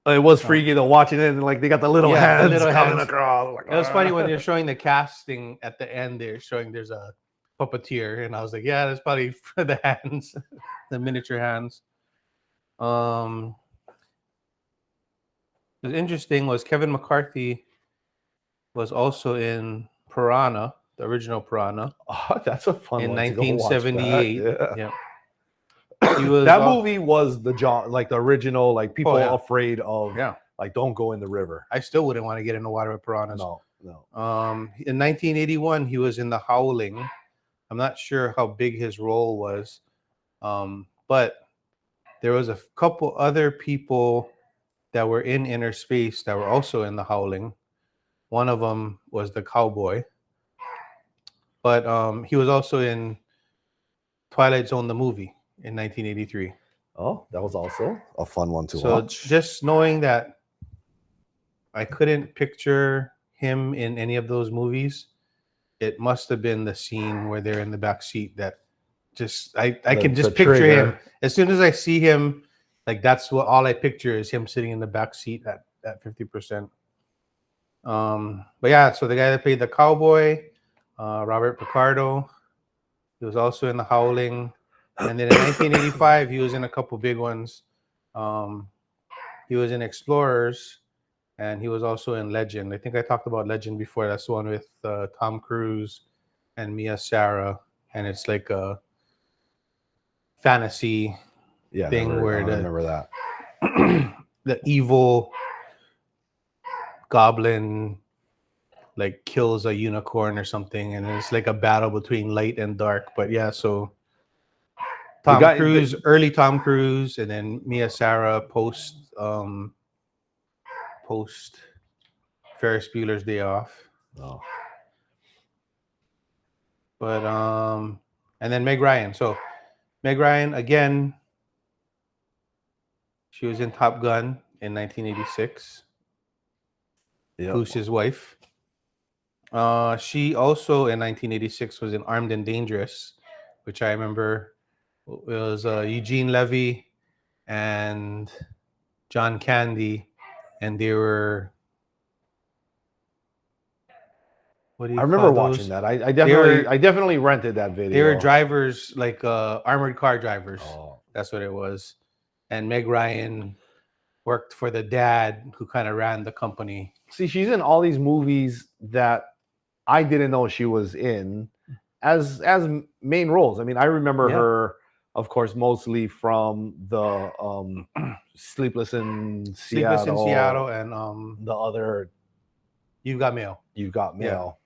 it was freaky though watching it, and like they got the little hands coming across. Like, it was funny when they're showing the casting at the end. They're showing there's a puppeteer, and I was like, yeah, that's probably for the hands, the miniature hands. What's interesting was Kevin McCarthy was also in Piranha, the original Piranha. Oh, that's a fun in one. 1978. Yeah. That movie was the original, like people afraid of, yeah, like don't go in the river. I still wouldn't want to get in the water with piranhas. No. In 1981, he was in The Howling. I'm not sure how big his role was, but there was a couple other people that were in Innerspace that were also in The Howling. One of them was the cowboy, but he was also in Twilight Zone, the movie, in 1983. Oh, that was also a fun one to watch. So just knowing that I couldn't picture him in any of those movies, it must have been the scene where they're in the back seat that just I can just picture him. As soon as I see him, like that's what all I picture is him sitting in the back seat at 50%. But yeah, so the guy that played the cowboy, Robert Picardo, he was also in The Howling. And then in 1985, he was in a couple big ones. He was in Explorers, and he was also in Legend. I think I talked about Legend before. That's the one with Tom Cruise and Mia Sara, and it's like a fantasy thing where I remember that. the evil goblin like kills a unicorn or something, and it's like a battle between light and dark. But yeah, so early Tom Cruise, and then Mia Sara post Ferris Bueller's Day Off. Oh. But and then Meg Ryan. So Meg Ryan again, she was in Top Gun in 1986. Yep. Who's his wife? She also in 1986 was in Armed and Dangerous, which I remember. It was Eugene Levy and John Candy, and they were. What do you I remember call watching those? that. I were- definitely rented that video. They were drivers, like armored car drivers. Oh. That's what it was. And Meg Ryan worked for the dad who kind of ran the company. See, she's in all these movies that I didn't know she was in as main roles. I mean, I remember her, of course, mostly from the Sleepless in Seattle, and the other You've Got Mail. You've Got Mail.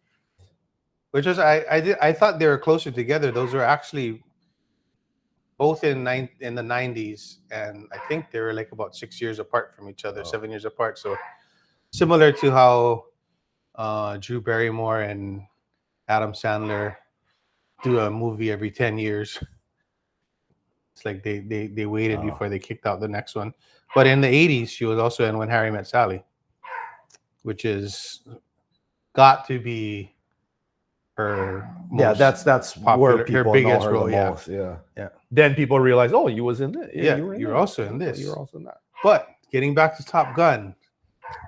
Which was I thought they were closer together. Those were actually both in the 90s, and I think they were like about 6 years apart from each other, 7 years apart. So similar to how Drew Barrymore and Adam Sandler do a movie every 10 years. It's like they waited before they kicked out the next one. But in the 80s, she was also in When Harry Met Sally, which is got to be her most that's popular, where people her biggest know her role. the Yeah. most. Yeah. Yeah. Then people realize, oh, you was in this. Yeah, you were you were that. also in this. You were also in that. But getting back to Top Gun,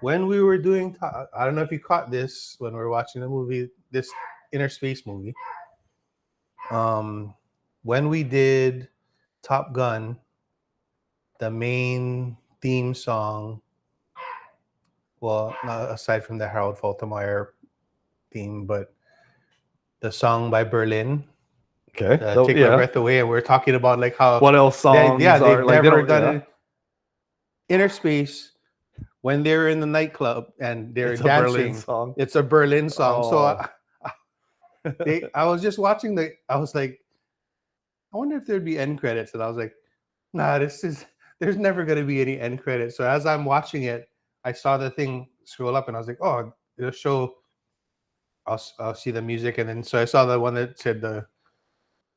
when we were doing, I don't know if you caught this when we were watching the movie, this Innerspace movie. When we did Top Gun, the main theme song, well, not aside from the Harold Faltermeyer theme, but the song by Berlin, Okay. Take My Breath Away, and we're talking about like how what else songs they've are like never done it. Innerspace, when they're in the nightclub and they're dancing, it's a Berlin song. So I was just watching I was like, I wonder if there'd be end credits, and I was like, nah, there's never going to be any end credits. So as I'm watching it, I saw the thing scroll up, and I was like, oh, it'll show. I'll see the music, and then so I saw the one that said the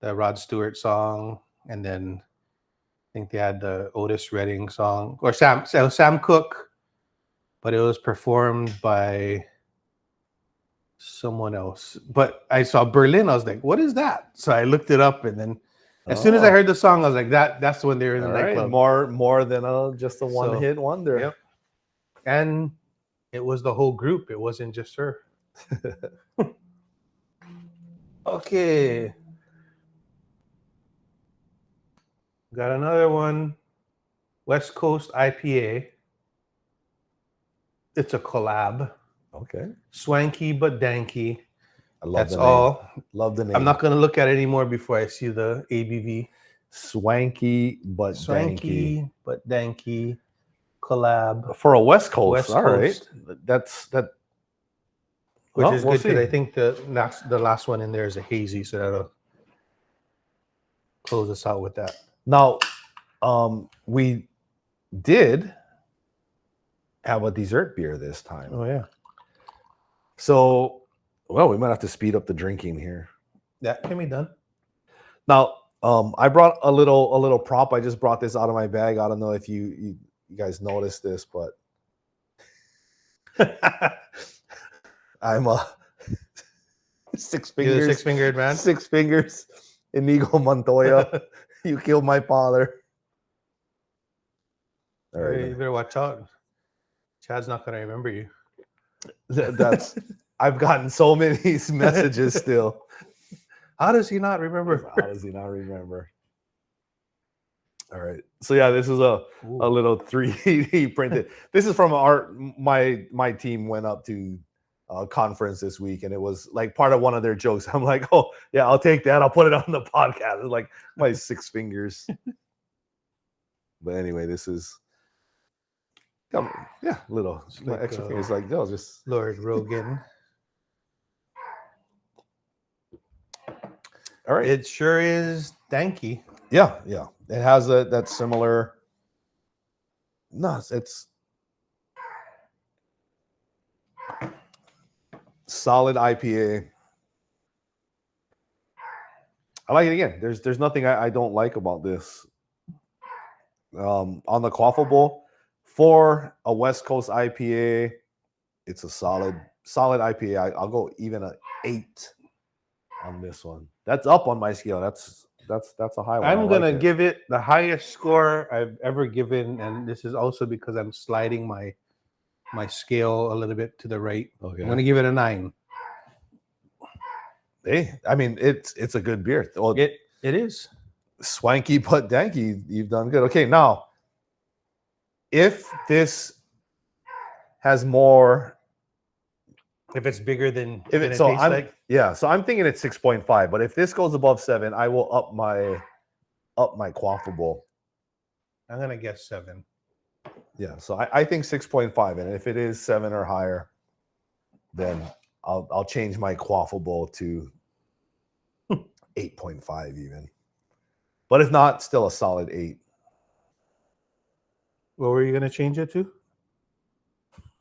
Rod Stewart song, and then I think they had the Otis Redding song, or Sam Cooke, but it was performed by someone else. But I saw Berlin, I was like, what is that? So I looked it up, and then as soon as I heard the song, I was like, that's when they were in the nightclub. More than just a one-hit wonder. Yep. And it was the whole group. It wasn't just her. Okay. Got another one. West Coast IPA. It's a collab. Okay. Swanky but danky. I love That's the name. all. Love the name. I'm not going to look at it anymore before I see the ABV. Swanky but danky collab for a West Coast. All right. Which is good because I think the last one in there is a hazy, so that'll close us out with that. Now, we did have a dessert beer this time. Oh yeah. So, well, we might have to speed up the drinking here. That can be done. Now, I brought a little prop. I just brought this out of my bag. I don't know if you guys noticed this, but I'm a six fingered man. 6 fingers. Inigo Montoya. You killed my father. All right, you better watch out. Chad's not gonna remember you. That's I've gotten so many messages still. How does he not remember? How does he not remember? All right. So yeah, this is a little 3D printed. This is from my team went up to a conference this week, and it was like part of one of their jokes. I'm like, oh yeah, I'll take that. I'll put it on the podcast. It's like my 6 fingers. But anyway, this is little like, extra fingers like Joe, just Lord Rogan. All right. It sure is danky. Yeah. It has that similar. No, it's solid IPA. I like it again. There's nothing I don't like about this. On the quaffable for a West Coast IPA, it's a solid IPA. I'll go even an 8 on this one. That's up on my scale. that's a high one. I'm I gonna like it. give it the highest score I've ever given, and this is also because I'm sliding my scale a little bit to the right. Okay. I'm gonna give it a 9. Hey, I mean, it's a good beer. Well, It is. swanky but danky. You've done good. Okay, now if this has more, If it's bigger than if it it, so tastes I'm like, yeah, so I'm thinking it's 6.5. But if this goes above 7, I will up my quaffable. I'm gonna guess 7. Yeah, so I think 6.5, and if it is 7 or higher, then I'll change my quaffable to 8.5 even. But if not, still a solid 8. What were you gonna change it to?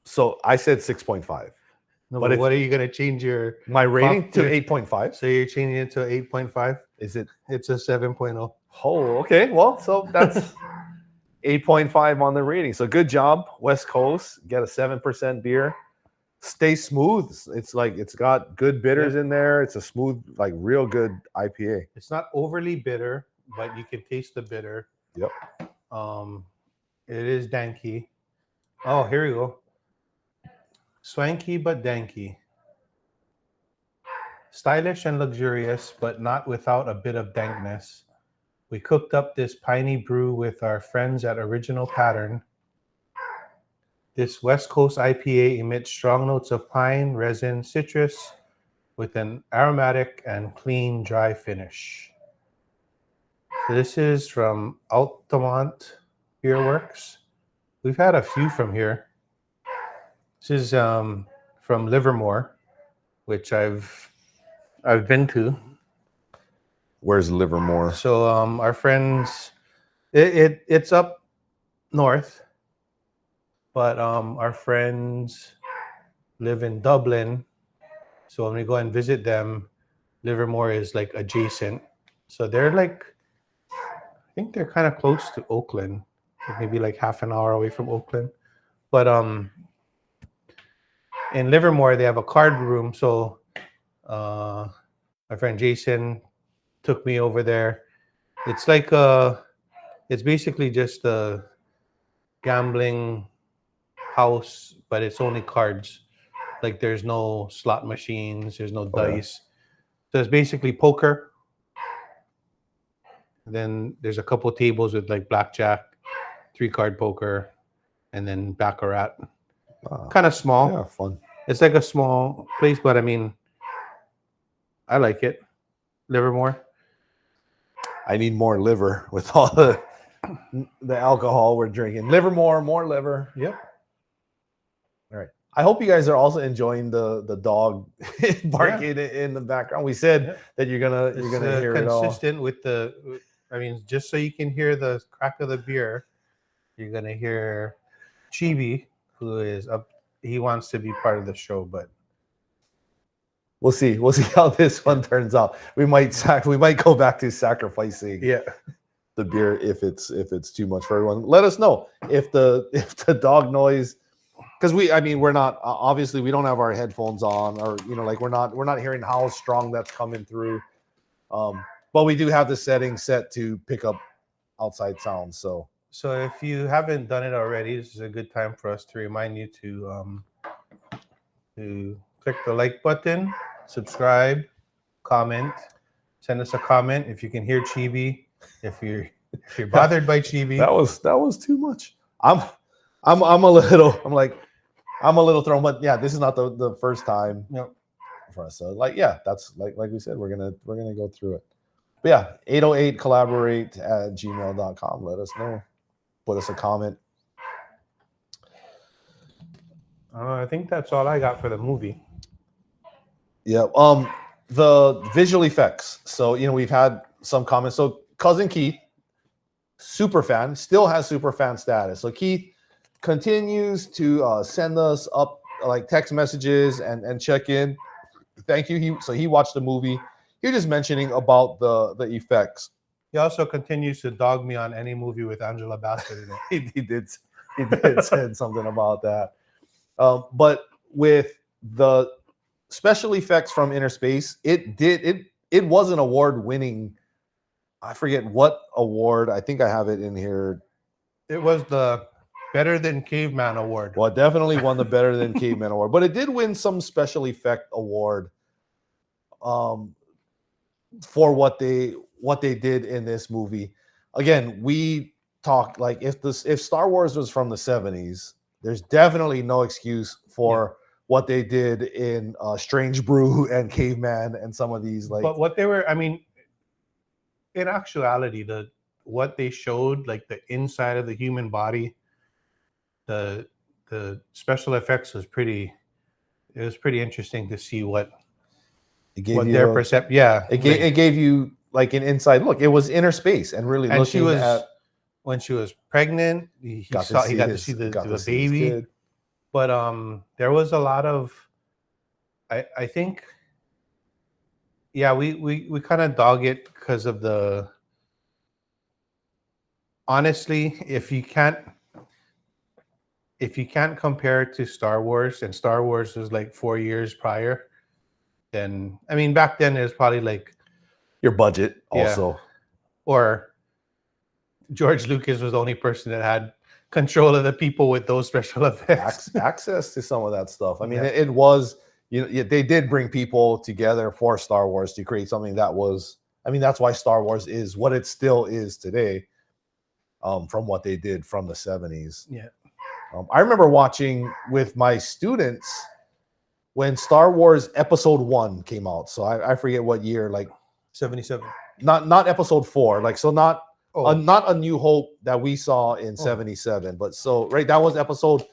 So I said 6.5. No, But but if- what are you gonna change your My rating to to- 8.5. So you're changing it to 8.5? Is it? It's a 7.0. Oh, okay. Well, so that's 8.5 on the rating. So good job, West Coast. Get a 7% beer. Stay smooth. It's like it's got good bitters in there. It's a smooth, like real good IPA. It's not overly bitter, but you can taste the bitter. Yep. It is danky. Oh, here we go. Swanky but danky. Stylish and luxurious, but not without a bit of dankness. We cooked up this piney brew with our friends at Original Pattern. This West Coast IPA emits strong notes of pine, resin, citrus, with an aromatic and clean, dry finish. So this is from Altamont Beer Works. We've had a few from here. This is from Livermore, which I've been to. Where's Livermore? So our friends, it's up north, but our friends live in Dublin. So when we go and visit them, Livermore is like adjacent. So they're like, I think they're kind of close to Oakland, maybe like half an hour away from Oakland. But in Livermore, they have a card room. So my friend Jason took me over there. It's like it's basically just a gambling house, but it's only cards. Like there's no slot machines, there's no dice. So it's basically poker. Then there's a couple tables with like blackjack, 3-card poker, and then baccarat. Kind of small. Yeah, fun. It's like a small place, but I mean, I like it. Livermore. I need more liver with all the alcohol we're drinking. Livermore, more liver. Yep. All right. I hope you guys are also enjoying the dog barking in the background. We said that you're gonna hear it all. Consistent with the. I mean, just so you can hear the crack of the beer, you're gonna hear Chibi, who is up. He wants to be part of the show, but we'll see. We'll see how this one turns out. We might go back to sacrificing the beer if it's too much for everyone. Let us know if the dog noise, because we're not, obviously we don't have our headphones on, or like we're not hearing how strong that's coming through. But we do have the setting set to pick up outside sounds. So if you haven't done it already, this is a good time for us to remind you to click the like button, subscribe, comment, send us a comment if you can hear Chibi. If you're bothered by Chibi, that was too much. I'm a little thrown, but yeah, this is not the first time for us. So that's like we said, we're gonna go through it. But yeah, 808collaborate@gmail.com. Let us know. Put us a comment. I think that's all I got for the movie. Yeah. The visual effects. So we've had some comments. So cousin Keith, super fan, still has super fan status. So Keith continues to send us up like text messages and check in. Thank you. He watched the movie. You're just mentioning about the effects. He also continues to dog me on any movie with Angela Bassett in it. he did say something about that. But with the special effects from Innerspace, it was an award-winning I forget what award. I think I have it in here. It was the Better Than Caveman Award. Well, it definitely won the Better Than Caveman Award, but it did win some special effect award for what they did in this movie. Again, we talked like if Star Wars was from the 70s, there's definitely no excuse for what they did in Strange Brew and Caveman and some of these like. But what they were, I mean, in actuality, what they showed, like the inside of the human body, the special effects was pretty. It was pretty interesting to see what their perception. Yeah, it gave you like an inside look. It was Innerspace and really and looking at when she was pregnant. He got to see the baby. But there was a lot of, I think, yeah, we kind of dog it because of the. Honestly, if you can't compare it to Star Wars, and Star Wars was like 4 years prior, then I mean back then it was probably like your budget also, or George Lucas was the only person that had control of the people with those special effects, access to some of that stuff. I mean, it was, they did bring people together for Star Wars to create something that was. I mean, that's why Star Wars is what it still is today. From what they did from the 70s. Yeah. I remember watching with my students when Star Wars Episode 1 came out. So I forget what year, like 77. Not Episode 4, like so not A New Hope that we saw in 77, but so right, that was Episode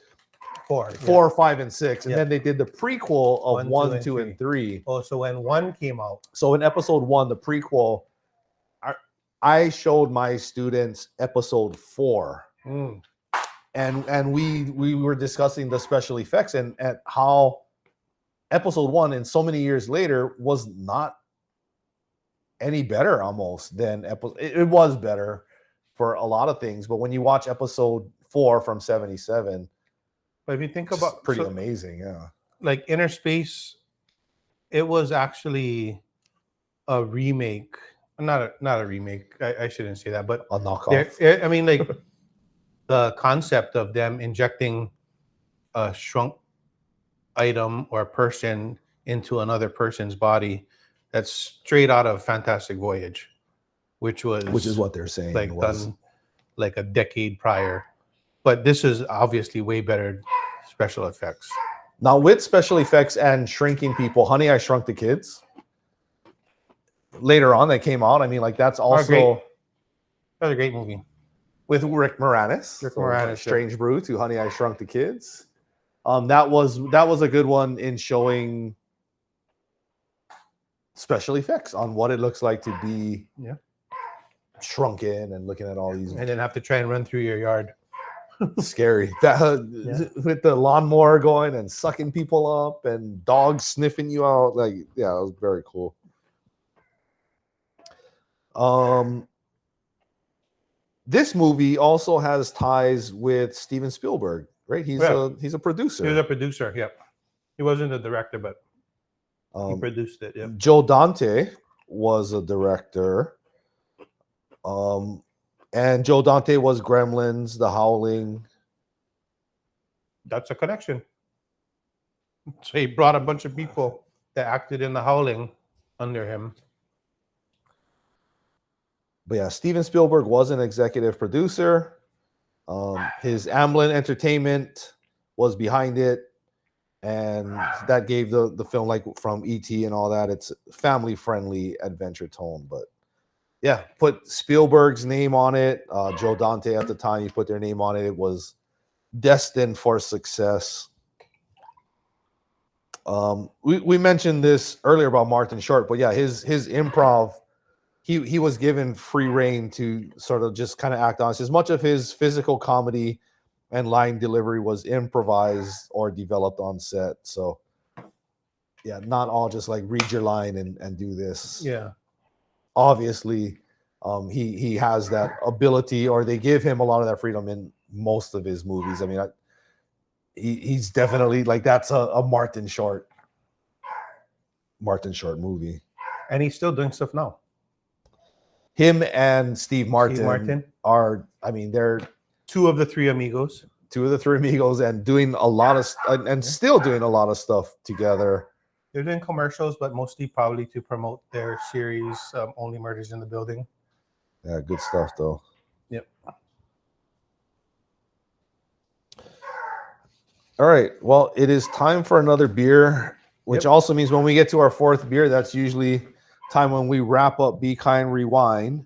4, 5, and 6, and then they did the prequel of 1, 2, and 3. Oh, so when 1 came out. So in Episode 1, the prequel, I showed my students Episode 4, and we were discussing the special effects and how Episode 1, and so many years later, was not any better almost than Episode. It was better for a lot of things, but when you watch Episode 4 from 77, but if you think about, pretty amazing, yeah. Like Innerspace, it was actually a remake. Not a remake. I shouldn't say that, but a knockoff. I mean, like the concept of them injecting a shrunk item or a person into another person's body, that's straight out of Fantastic Voyage, which is what they're saying, like done like a decade prior. But this is obviously way better special effects. Now with special effects and shrinking people, Honey, I Shrunk the Kids. Later on, that came out. I mean, like that's also that's a great movie with Rick Moranis. Strange Brew to Honey, I Shrunk the Kids. That was a good one in showing special effects on what it looks like to be shrunken and looking at all these, and then have to try and run through your yard. Scary. With the lawnmower going and sucking people up and dogs sniffing you out. Like, yeah, it was very cool. This movie also has ties with Steven Spielberg, right? He's a producer. He was a producer. Yep. He wasn't a director, but he produced it. Yep. Joe Dante was a director. And Joe Dante was Gremlins, The Howling. That's a connection. So he brought a bunch of people that acted in The Howling under him. But yeah, Steven Spielberg was an executive producer. His Amblin Entertainment was behind it, and that gave the film, like from E.T. and all that, it's family-friendly adventure tone. But yeah, put Spielberg's name on it. Joe Dante at the time, he put their name on it. It was destined for success. We mentioned this earlier about Martin Short, but yeah, his improv, he was given free reign to sort of just kind of act on. As much of his physical comedy and line delivery was improvised or developed on set. So yeah, not all just like read your line and do this. Yeah. Obviously, he has that ability, or they give him a lot of that freedom in most of his movies. I mean, he's definitely like, that's a Martin Short movie. And he's still doing stuff now. him and Steve Martin, are, I mean, they're two of the three amigos. Two of the three amigos, and doing a lot of and still doing a lot of stuff together. They're doing commercials, but mostly probably to promote their series, Only Murders in the Building. Yeah, good stuff though. Yep. All right. Well, it is time for another beer, which also means when we get to our fourth beer, that's usually time when we wrap up Be Kind Rewind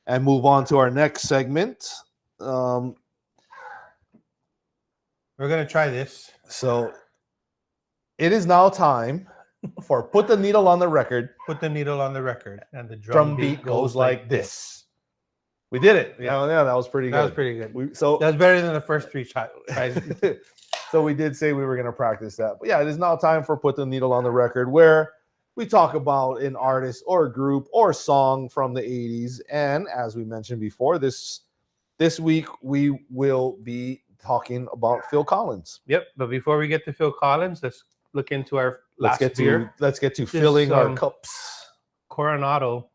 and move on to our next segment. We're going to try this. So it is now time for Put the Needle on the Record. Put the needle on the record. And the drum beat goes like this. We did it. Yeah, that was pretty good. That was pretty good. That was better than the first three tries. So we did say we were going to practice that. But yeah, it is now time for Put the Needle on the Record, where we talk about an artist or a group or song from the 80s. And as we mentioned before, this week we will be talking about Phil Collins. Yep. But before we get to Phil Collins, let's look into our last beer. Let's get to filling our cups. Coronado.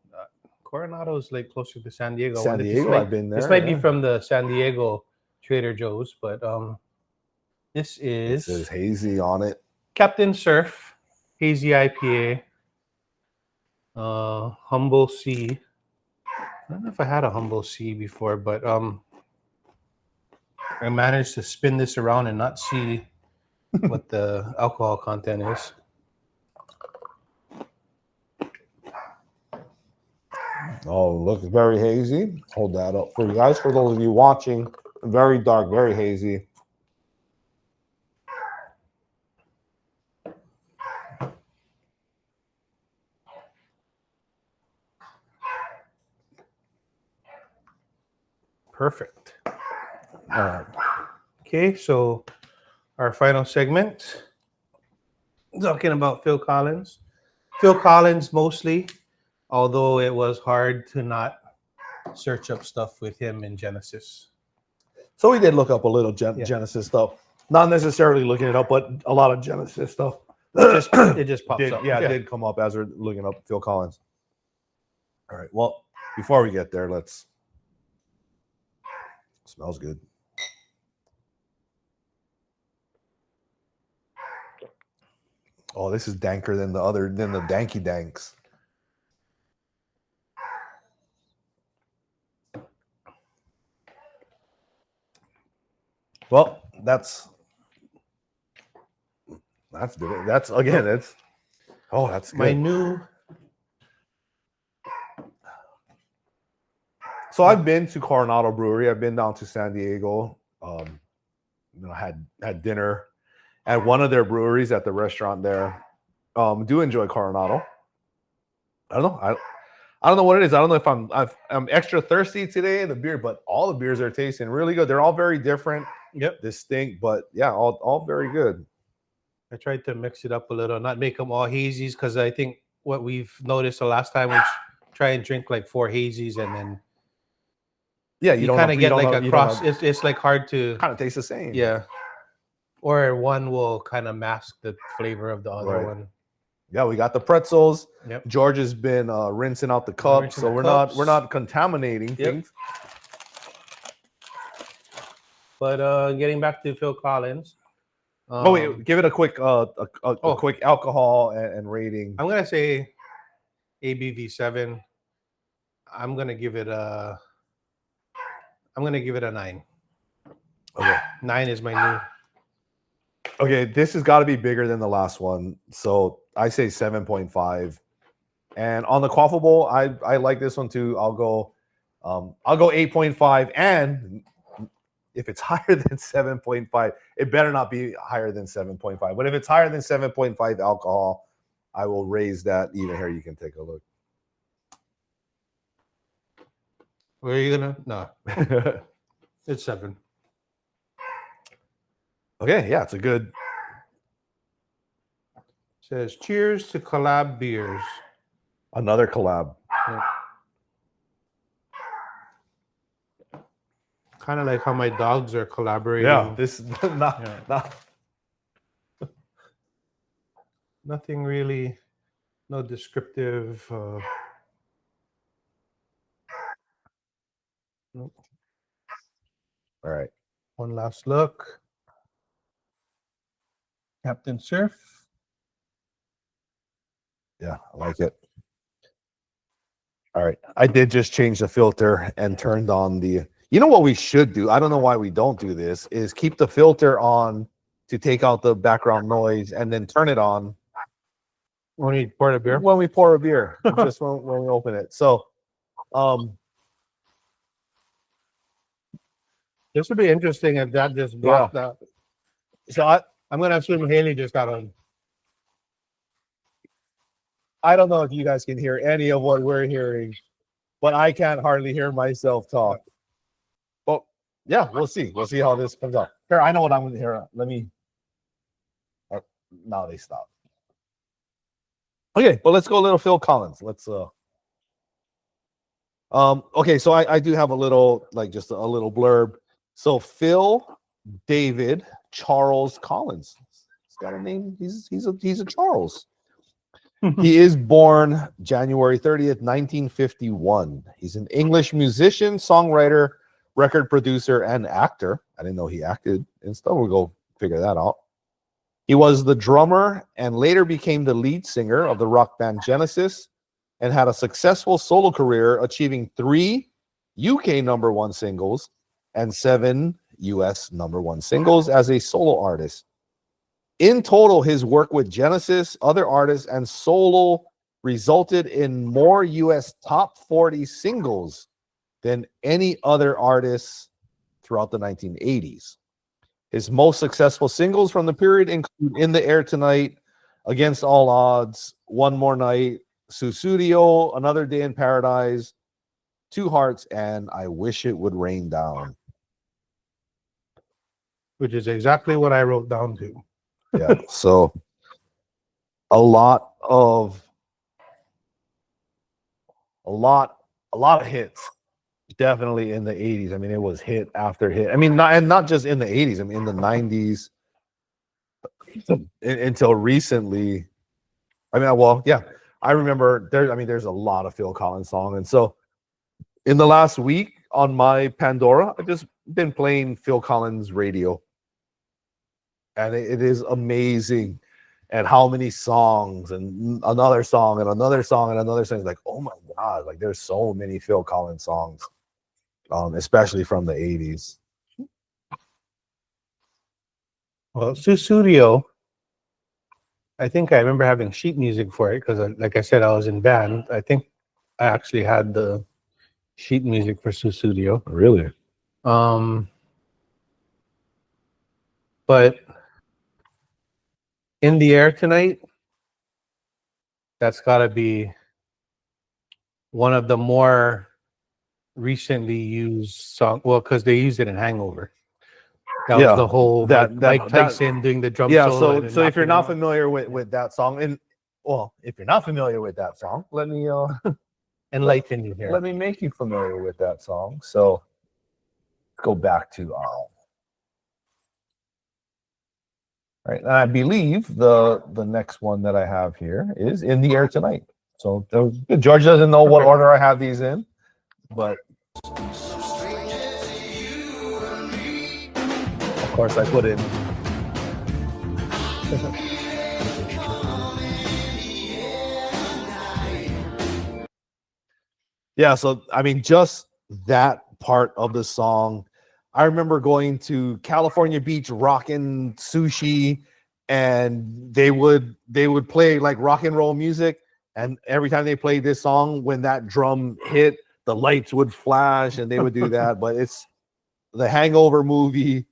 Coronado is like closer to San Diego. San Diego, I've been there. This might be from the San Diego Trader Joe's, but this is... It says hazy on it. Captain Surf, hazy IPA, Humble Sea. I don't know if I had a Humble Sea before, but I managed to spin this around and not see what the alcohol content is. Oh, looks very hazy. Hold that up for you guys. For those of you watching, very dark, very hazy. Perfect. Okay, so our final segment, talking about Phil Collins. Phil Collins mostly, although it was hard to not search up stuff with him in Genesis. So we did look up a little Genesis stuff. Not necessarily looking it up, but a lot of Genesis stuff. It just pops up. Yeah, it did come up as we're looking up Phil Collins. All right, well, before we get there, let's... Smells good. Oh, this is danker than the Danky Danks. Well, that's good. That's again, it's that's good. My new... So I've been to Coronado Brewery. I've been down to San Diego. Had dinner at one of their breweries at the restaurant there. Do enjoy Coronado. I don't know. I don't know what it is. I don't know if I'm extra thirsty today in the beer, but all the beers are tasting really good. They're all very different, distinct, but yeah, all very good. I tried to mix it up a little, not make them all hazies, because I think what we've noticed the last time was try and drink like 4 hazies and then you kind of get like a cross. It's like hard to kind of taste the same. Yeah. Or one will kind of mask the flavor of the other one. Yeah, we got the pretzels. Yep. George has been rinsing out the cups, so we're not contaminating things. But getting back to Phil Collins. Wait, give it a quick quick alcohol and rating. I'm gonna say ABV 7. I'm gonna give it a 9. Okay. 9 is my new. Okay, this has got to be bigger than the last one. So I say 7.5. And on the quaffable, I like this one too. I'll go 8.5. And if it's higher than 7.5, it better not be higher than 7.5. But if it's higher than 7.5 alcohol, I will raise that even here. You can take a look. Where are you gonna? No. It's 7. Okay, yeah, it's a good. Says cheers to collab beers. Another collab. Yeah. Kind of like how my dogs are collaborating. Yeah, this is not nothing really, no descriptive. Nope. All right. One last look. Captain Surf. Yeah, I like it. All right. I did just change the filter and turned on the, you know what we should do? I don't know why we don't do this, is keep the filter on to take out the background noise and then turn it on When you pour a beer. when we pour a beer, just when we open it. So, this would be interesting if that just blocked that. So I'm going to assume Haley just got on. I don't know if you guys can hear any of what we're hearing, but I can't hardly hear myself talk. Well, yeah, we'll see. We'll see how this comes out. Here, I know what I'm going to hear. Let me. Now they stop. Okay, well, let's go a little Phil Collins. Let's. Okay, so I do have a little, like, just a little blurb. So Phil David Charles Collins. He's got a name. He's a Charles. He is born January 30th, 1951. He's an English musician, songwriter, record producer, and actor. I didn't know he acted and stuff. We'll go figure that out. He was the drummer and later became the lead singer of the rock band Genesis and had a successful solo career, achieving 3 UK #1 singles and 7 US #1 singles as a solo artist. In total, his work with Genesis, other artists, and solo resulted in more US top 40 singles than any other artists throughout the 1980s. His most successful singles from the period include In the Air Tonight, Against All Odds, One More Night, Susudio, Another Day in Paradise, Two Hearts, and I Wish It Would Rain Down. Which is exactly what I wrote down too. Yeah, so a lot of hits, definitely in the 80s. I mean, it was hit after hit. I mean, not just in the 80s. I mean, in the 90s until recently. I mean, well, yeah, I remember there. I mean, there's a lot of Phil Collins songs, and so in the last week on my Pandora, I've just been playing Phil Collins radio. And it is amazing, and how many songs and another song and another song and another song. It's like, oh my God, like there's so many Phil Collins songs, especially from the 80s. Well, Susudio, I think I remember having sheet music for it because, like I said, I was in band. I think I actually had the sheet music for Susudio. Really? But In the Air Tonight, that's got to be one of the more recently used songs. Well, because they used it in Hangover. That was the whole Mike Tyson doing the drum solo. Yeah, so if you're not familiar with that song, and well, if you're not familiar with that song, let me enlighten you here. Let me make you familiar with that song. So let's go back to right, and I believe the next one that I have here is In the Air Tonight. So George doesn't know what order I have these in, but of course I put in. Yeah, so I mean, just that part of the song. I remember going to California Beach rocking sushi, and they would play like rock and roll music, and every time they played this song, when that drum hit, the lights would flash, and they would do that. But it's the Hangover movie,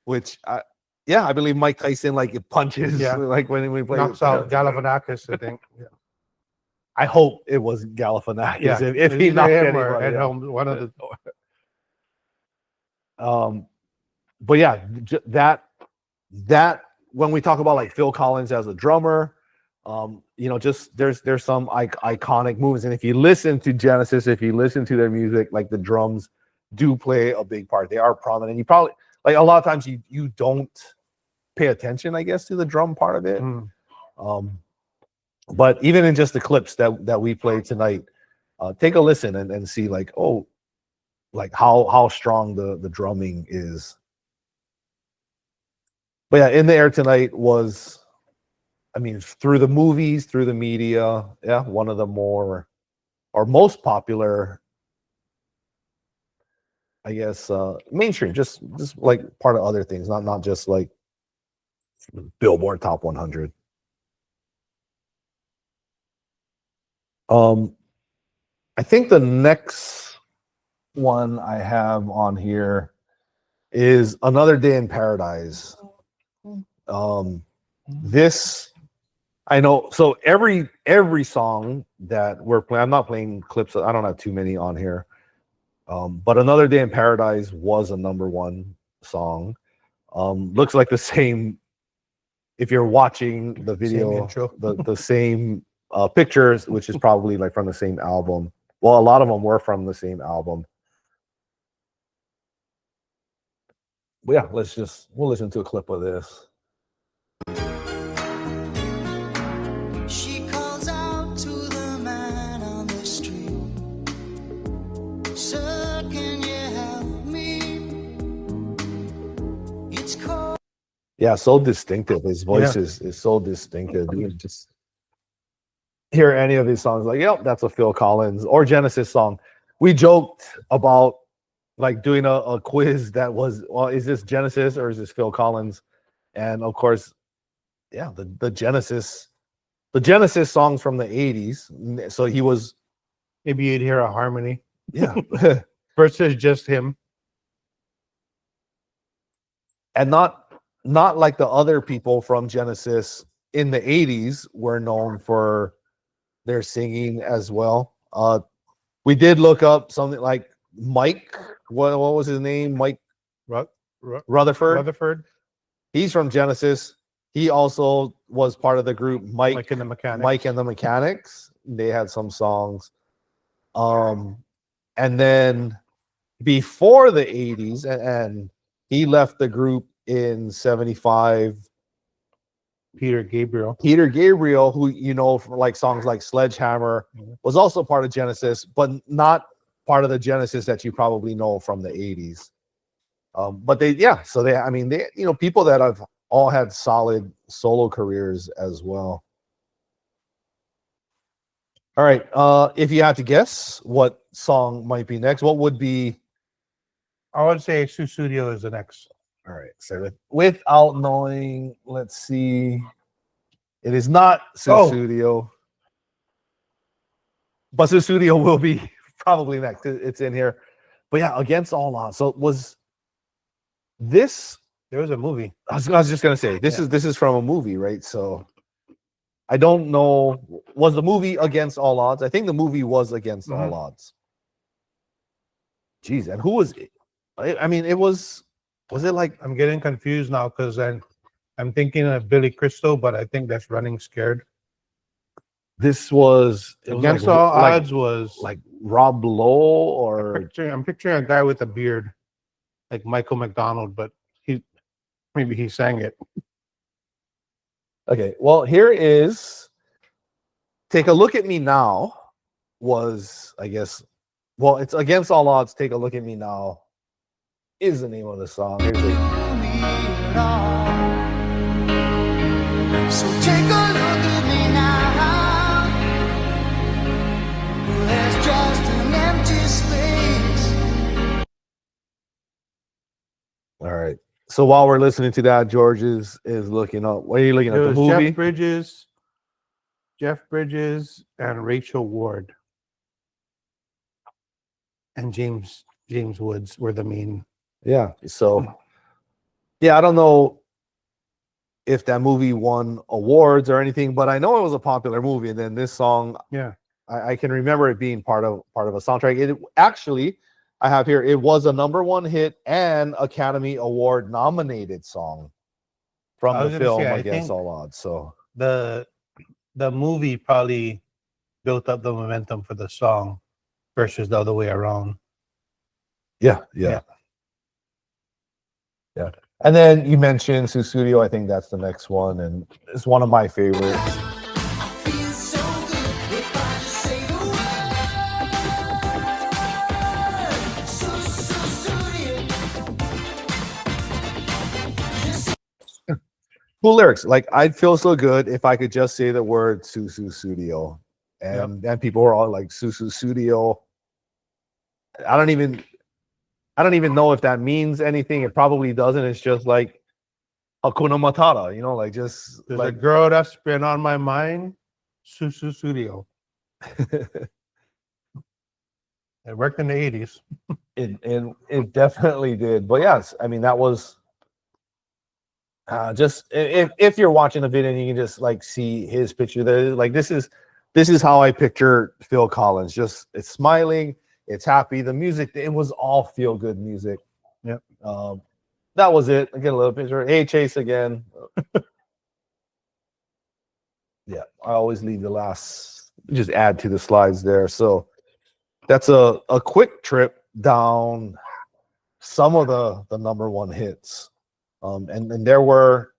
which I believe Mike Tyson like it punches like when we play. Knocks out Galifianakis, I think. Yeah. I hope it was Galifianakis. Yeah. If he knocked anybody out. One of the. But yeah, that when we talk about like Phil Collins as a drummer, just there's some iconic moves, and if you listen to Genesis, if you listen to their music, like the drums do play a big part. They are prominent. You probably like a lot of times you don't pay attention, I guess, to the drum part of it. But even in just the clips that we played tonight, take a listen and see like, oh, like how strong the drumming is. But yeah, In the Air Tonight was, I mean, through the movies, through the media, yeah, one of the more or most popular, I guess, mainstream, just like part of other things, not just like Billboard Top 100. I think the next one I have on here is Another Day in Paradise. This, I know, so every song that we're playing, I'm not playing clips, I don't have too many on here, but Another Day in Paradise was a #1 song. Looks like the same, if you're watching the video, the same pictures, which is probably like from the same album. Well, a lot of them were from the same album. But yeah, we'll listen to a clip of this. She calls out to the man on the street. Sir, can you help me? It's cold. Yeah, so distinctive. His voice is so distinctive. You can just hear any of his songs, like, yep, that's a Phil Collins or Genesis song. We joked about like doing a quiz that was, well, is this Genesis or is this Phil Collins? And of course, yeah, the Genesis songs from the 80s. So he was, Maybe you'd hear a harmony. yeah. Versus just him. And not like the other people from Genesis in the 80s were known for their singing as well. We did look up something like Mike. What was his name? Mike Rutherford. He's from Genesis. He also was part of the group Mike and the Mechanics. They had some songs. And then before the 80s, and he left the group in 75. Peter Gabriel, who, you know, for like songs like Sledgehammer, was also part of Genesis, but not part of the Genesis that you probably know from the 80s. But they, I mean, they, you know, people that have all had solid solo careers as well. All right. If you had to guess what song might be next, what would be? I would say Sussudio is the next. All right. So without knowing, let's see. It is not Sussudio. But Sussudio will be probably next. It's in here. But yeah, Against All Odds. So was this? There was a movie. I was just gonna say this is from a movie, right? So I don't know. Was the movie Against All Odds? I think the movie was Against All Odds. Jeez, and who was it? I mean, it was it like, I'm getting confused now because I'm thinking of Billy Crystal, but I think that's Running Scared. This was Against All Odds was like Rob Lowe, or I'm picturing a guy with a beard, like Michael McDonald, but maybe he sang it. Okay, well, here is Take a Look at Me Now. Was, I guess, well, it's Against All Odds. Take a Look at Me Now is the name of the song. Here's it. So take a look at me now. There's just an empty space. All right. So while we're listening to that, George is looking up. What are you looking at? The movie? Jeff Bridges, and Rachel Ward, and James Woods were the main. Yeah. So, yeah, I don't know if that movie won awards or anything, but I know it was a popular movie. And then this song, I can remember it being part of a soundtrack. It actually, I have here, it was a #1 hit and Academy Award nominated song from the film Against All Odds. So the movie probably built up the momentum for the song versus the other way around. Yeah. And then you mentioned Sussudio. I think that's the next one, and it's one of my favorites. I feel so good if I just say the word. Cool lyrics. Like, I'd feel so good if I could just say the word Susu Studio. And people were all like, Susu Studio. I don't even know if that means anything. It probably doesn't. It's just like Hakuna Matata, like just There's like a girl that's been on my mind, Susu Studio. It worked in the 80s. it definitely did. But yes, I mean, that was just if you're watching the video and you can just like see his picture there, like this is how I picture Phil Collins. Just it's smiling, it's happy. The music, it was all feel good music. Yep. That was it. I get a little picture. Hey, Chase again. Yeah, I always leave the last. Just add to the slides there. So that's a quick trip down some of the number one hits. And there were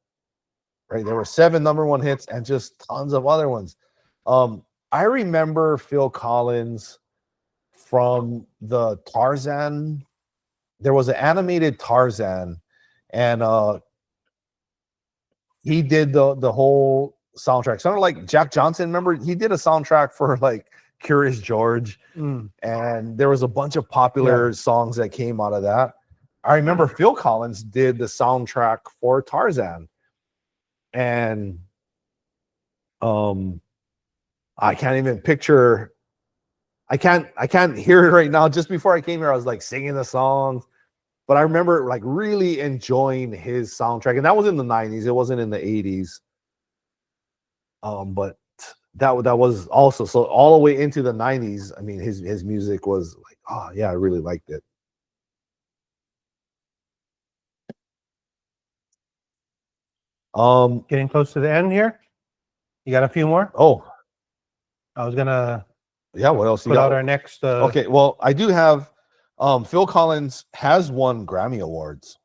7 number one hits and just tons of other ones. I remember Phil Collins from the Tarzan. There was an animated Tarzan, and he did the whole soundtrack. Sort of like Jack Johnson. Remember, he did a soundtrack for like Curious George, and there was a bunch of popular songs that came out of that. I remember Phil Collins did the soundtrack for Tarzan, and I can't even picture. I can't hear it right now. Just before I came here, I was like singing the songs, but I remember like really enjoying his soundtrack, and that was in the 90s. It wasn't in the 80s. But that was also so all the way into the 90s. I mean, his music was like, oh yeah, I really liked it. Getting close to the end here. You got a few more? Oh, I was gonna what else you put got? out our next. Okay, well, I do have. Phil Collins has won Grammy Awards.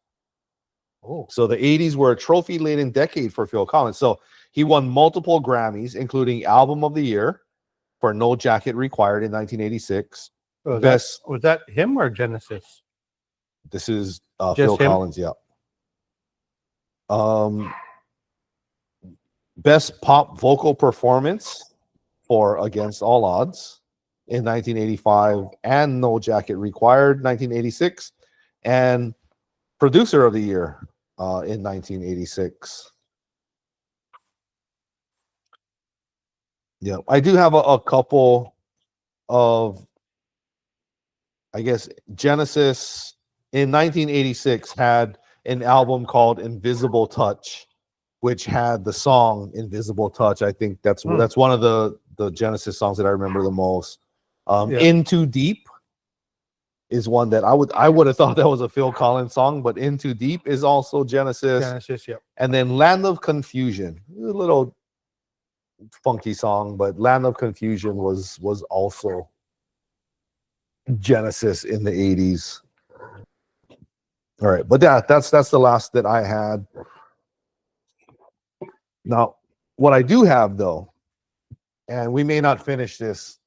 Oh, so the 80s were a trophy-laden decade for Phil Collins. So he won multiple Grammys, including Album of the Year for No Jacket Required in 1986. was that him or Genesis? This is Just Phil him? Collins, yeah. Best Pop Vocal Performance for Against All Odds in 1985, and No Jacket Required 1986, and Producer of the Year in 1986. Yeah, I do have a couple of, I guess, Genesis in 1986 had an album called Invisible Touch, which had the song Invisible Touch. I think that's one of the Genesis songs that I remember the most. Into Deep is one that I would have thought that was a Phil Collins song, but Into Deep is also Genesis. Yep. And then Land of Confusion, a little funky song, but Land of Confusion was also Genesis in the 80s. All right, but that's the last that I had. Now, what I do have though, and we may not finish this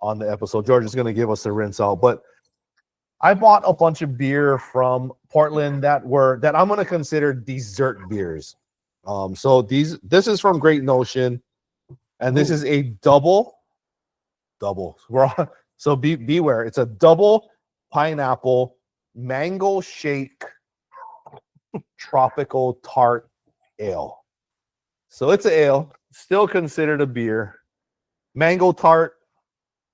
on the episode, George is going to give us a rinse out, but I bought a bunch of beer from Portland that I'm going to consider dessert beers. So this is from Great Notion, and this is a double. So beware. It's a double pineapple mango shake tropical tart ale. So it's an ale, still considered a beer. Mango tart.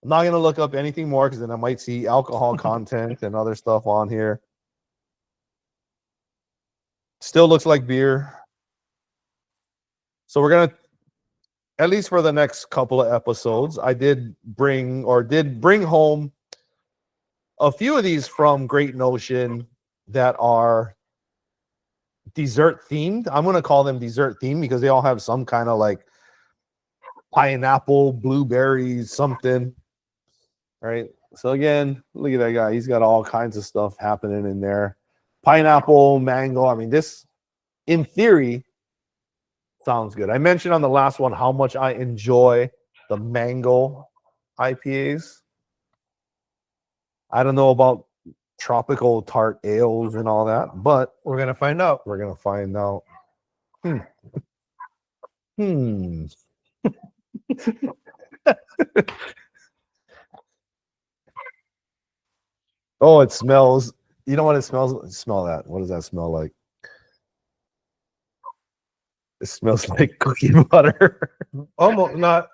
I'm not going to look up anything more because then I might see alcohol content and other stuff on here. Still looks like beer. So we're going to, at least for the next couple of episodes, I did bring home a few of these from Great Notion that are dessert themed. I'm going to call them dessert themed because they all have some kind of like pineapple, blueberries, something. All right. So again, look at that guy. He's got all kinds of stuff happening in there. Pineapple, mango. I mean, this, in theory, sounds good. I mentioned on the last one how much I enjoy the mango IPAs. I don't know about tropical tart ales and all that, but We're gonna find out. we're gonna find out. Hmm. Oh, it smells. You know what it smells? Smell that. What does that smell like? It smells like cookie butter. Almost not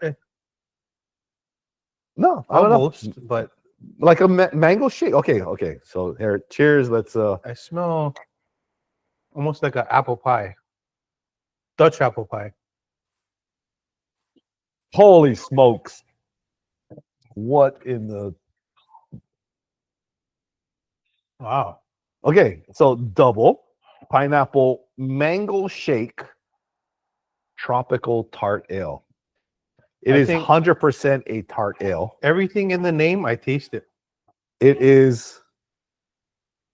No, I don't know. almost, but Like a mango shake. Okay, okay. So here, cheers. Let's I smell almost like an apple pie, Dutch apple pie. holy smokes. What in the Wow. okay, so double pineapple mango shake tropical tart ale. It I is think 100% a tart ale. everything in the name, I taste it. It is,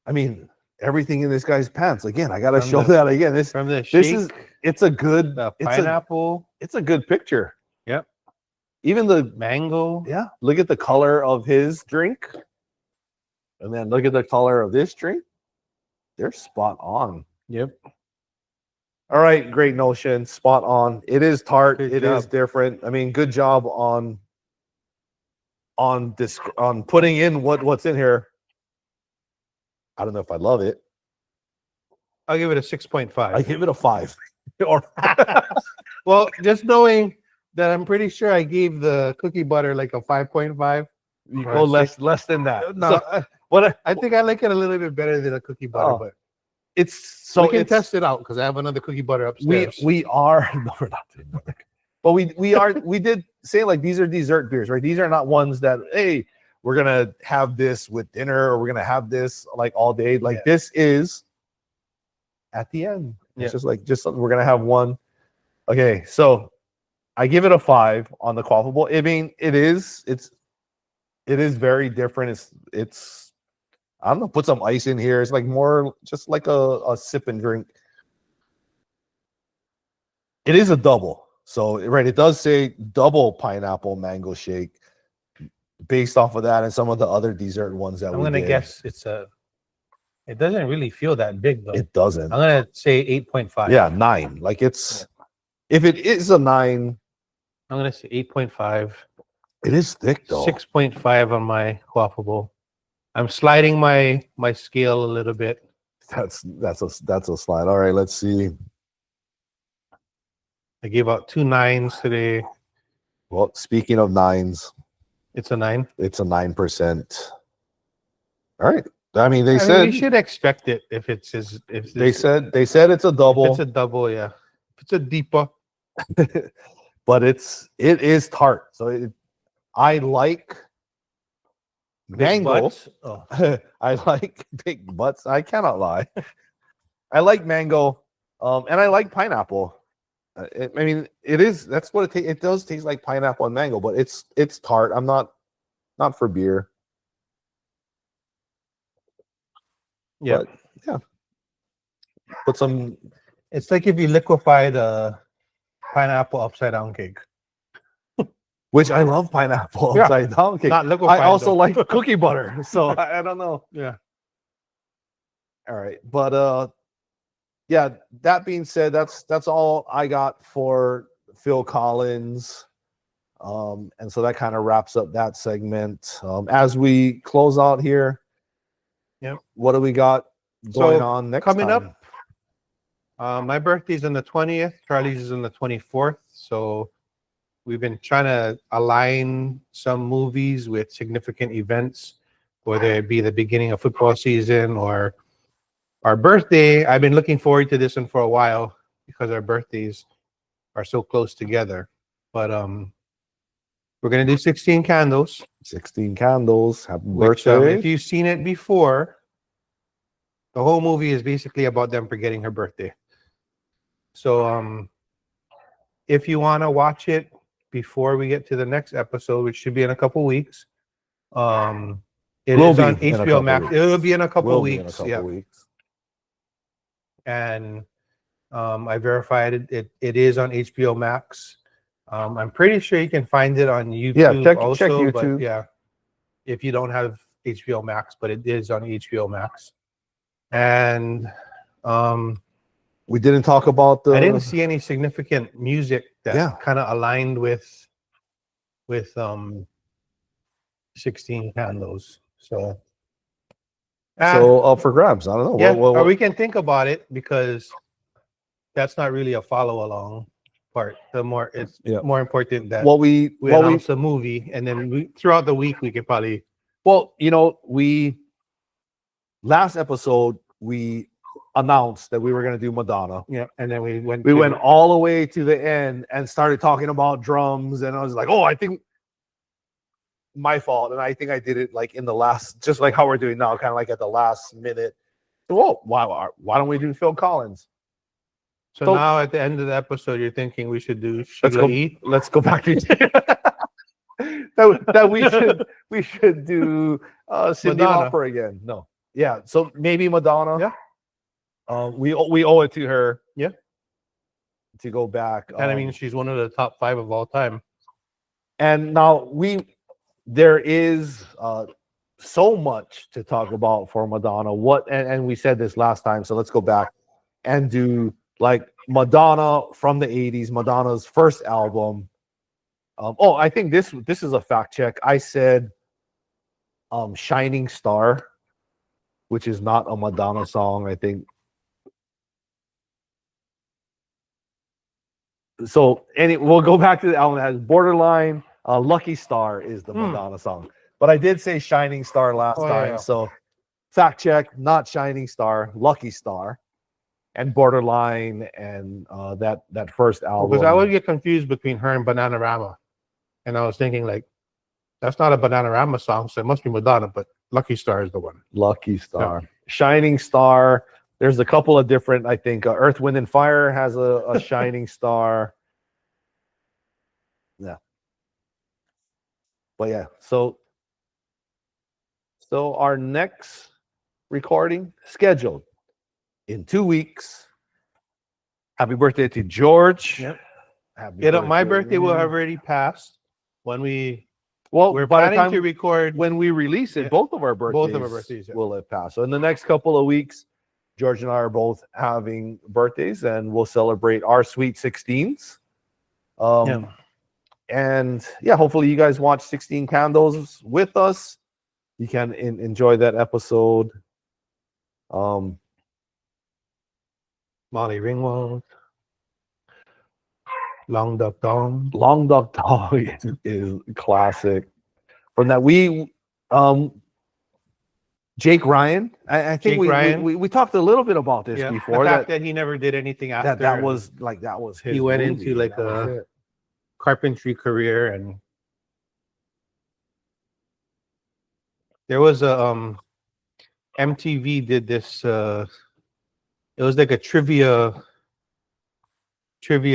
I mean, everything in this guy's pants. Again, I gotta From show the- that again. This From the this shake, is it's a good the it's a pineapple, it's a good picture. yep, Even the mango. yeah, look at the color of his drink. And then look at the color of this drink. They're spot on. Yep. All right, great notion. Spot on. It is tart. Good It is job. different. I mean, good job on this on putting in what's in here. I don't know if I love it. I'll give it a I 6.5. give it a 5. Or Well, just knowing that I'm pretty sure I gave the cookie butter like a 5.5. you Or go a less than that. No, So, what I think I like it a little bit better than a cookie butter, Oh, but it's so so we can it's test it out because I have another cookie butter upstairs. we are no, we're not doing that. But we did say like these are dessert beers, right? These are not ones that hey, we're gonna have this with dinner or we're gonna have this like all day. Like Yeah. this is at the end. It's Yeah. just something we're gonna have one. Okay, so I give it a 5 on the quaffable. I mean, it is very different. It's I don't know, put some ice in here. It's like more just like a sip and drink. It is a double. So right, it does say double pineapple mango shake based off of that and some of the other dessert ones that I'm we gonna did. guess it doesn't really feel that big though. It doesn't. I'm gonna say 8.5. Yeah, 9. Like it's if it is a 9, I'm gonna say 8.5. it is thick though. 6.5 on my quaffable. I'm sliding my scale a little bit. That's a slide. All right, let's see. I gave out 2 9s today. Well, speaking of 9s, It's a 9. it's a 9%. All right. I mean, they I mean, said we should expect it if it's if they said it's a if double, it's a double, yeah. If it's a deeper, but it is tart. So I like big mango. butts. Oh, I like big butts. I cannot lie. I like mango, and I like pineapple. I mean, it is. That's what it tastes. It does taste like pineapple and mango, but it's tart. I'm not for beer. yeah. But yeah, put some. It's like if you liquefied a pineapple upside down cake. Which I love pineapple Yeah. upside down cake. Not liquefied. I also though. like cookie butter, so I don't know. Yeah. All right, but yeah. That being said, that's all I got for Phil Collins, and so that kind of wraps up that segment. As we close out here, Yep. what do we got going on next coming time? up, my birthday's on the 20th. Charlie's is on the 24th. So we've been trying to align some movies with significant events, whether it be the beginning of football season or our birthday. I've been looking forward to this one for a while because our birthdays are so close together. But we're gonna do 16 candles. 16 candles. Happy Which, birthday! if you've seen it before, the whole movie is basically about them forgetting her birthday. So if you want to watch it before we get to the next episode, which should be in a couple weeks, it Will is be on in a HBO couple Max. weeks. It'll be in a couple Will be in a weeks. couple Yeah. weeks. And I verified it. It is on HBO Max. I'm pretty sure you can find it on YouTube. Yeah, check also, YouTube. But yeah, if you don't have HBO Max, but it is on HBO Max. And We didn't talk about the. I didn't see any significant music that kind of aligned with 16 candles. So up for grabs. I don't know. yeah, What- or we can think about it, because that's not really a follow along part. It's more important that we announce the movie, and then throughout the week we could probably. Well, last episode we announced that we were going to do Madonna. Yeah, and then we went all the way to the end and started talking about drums, and I was like, oh, I think my fault, and I think I did it like in the last, just like how we're doing now, kind of like at the last minute. Whoa, why don't we do Phil Collins? So now at the end of the episode, you're thinking we should do let's go back to that we should do Cyndi Lauper again. No, yeah, so maybe Madonna. Yeah, we owe it to her. Yeah, to go back, and I mean she's one of the top 5 of all time. And now there is so much to talk about for Madonna. And we said this last time, so let's go back and do like Madonna from the 80s, Madonna's first album. I think this is a fact check. I said Shining Star, which is not a Madonna song, I think. So we'll go back to the album that has Borderline. Lucky Star is the Madonna song. But I did say Shining Star last time. Yeah. So fact check, not Shining Star, Lucky Star. And Borderline, and that first album. Because I would get confused between her and Bananarama. And I was thinking, like, that's not a Bananarama song, so it must be Madonna, but Lucky Star is the one. Lucky Star. Yeah. Shining Star. There's a couple of different, I think, Earth, Wind, and Fire has a Shining Star. Yeah. But yeah, so our next recording scheduled in 2 weeks. Happy birthday to George. Yep. My birthday will have already passed when we're by planning to record. When we release it, both of our birthdays will have passed. So in the next couple of weeks, George and I are both having birthdays, and we'll celebrate our sweet 16s. And yeah, hopefully you guys watch 16 Candles with us. You can enjoy that episode. Molly Ringwald, Long Duck Dong. Long Duck Dong is classic. From that, Jake Ryan. I think we talked a little bit about this before. The fact that he never did anything after. That was his. He went into like a carpentry career, and there was a MTV did this. It was like a trivia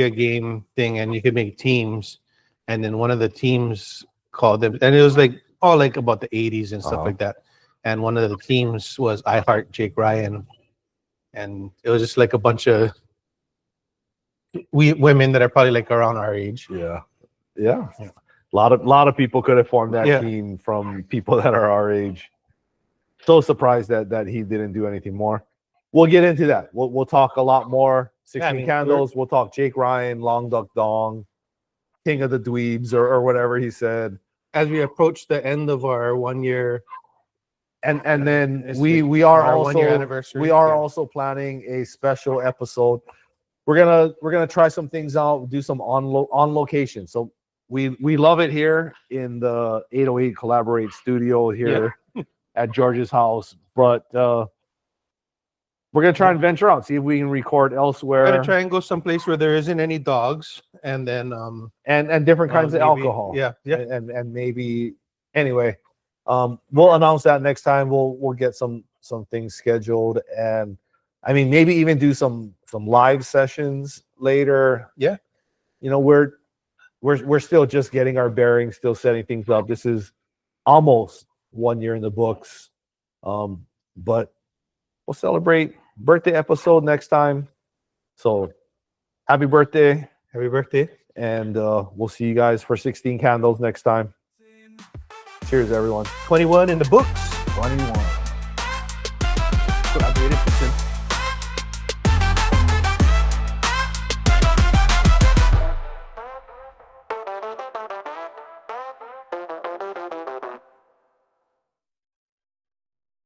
game thing, and you could make teams, and then one of the teams called them, and it was like all like about the 80s and stuff like that. And one of the teams was I Heart Jake Ryan, and it was just like a bunch of women that are probably like around our age. Yeah. A lot of people could have formed that team from people that are our age. So surprised that he didn't do anything more. We'll get into that. We'll talk a lot more. 16 Candles. We'll talk Jake Ryan, Long Duck Dong, King of the Dweebs, or whatever he said. As we approach the end of our 1 year, and then we are also planning a special episode. We're gonna try some things out, do some on location. So we love it here in the 808 Collaborate studio here at George's house, but we're gonna try and venture out, see if we can record elsewhere. We're gonna try and go someplace where there isn't any dogs, and then and different kinds of alcohol. And maybe anyway, we'll announce that next time. We'll get some things scheduled, and I mean maybe even do some live sessions later. Yeah, we're still just getting our bearings, still setting things up. This is almost 1 year in the books, but we'll celebrate birthday episode next time. So happy birthday. And we'll see you guys for 16 Candles next time. Cheers, everyone. 21 in the books. 21.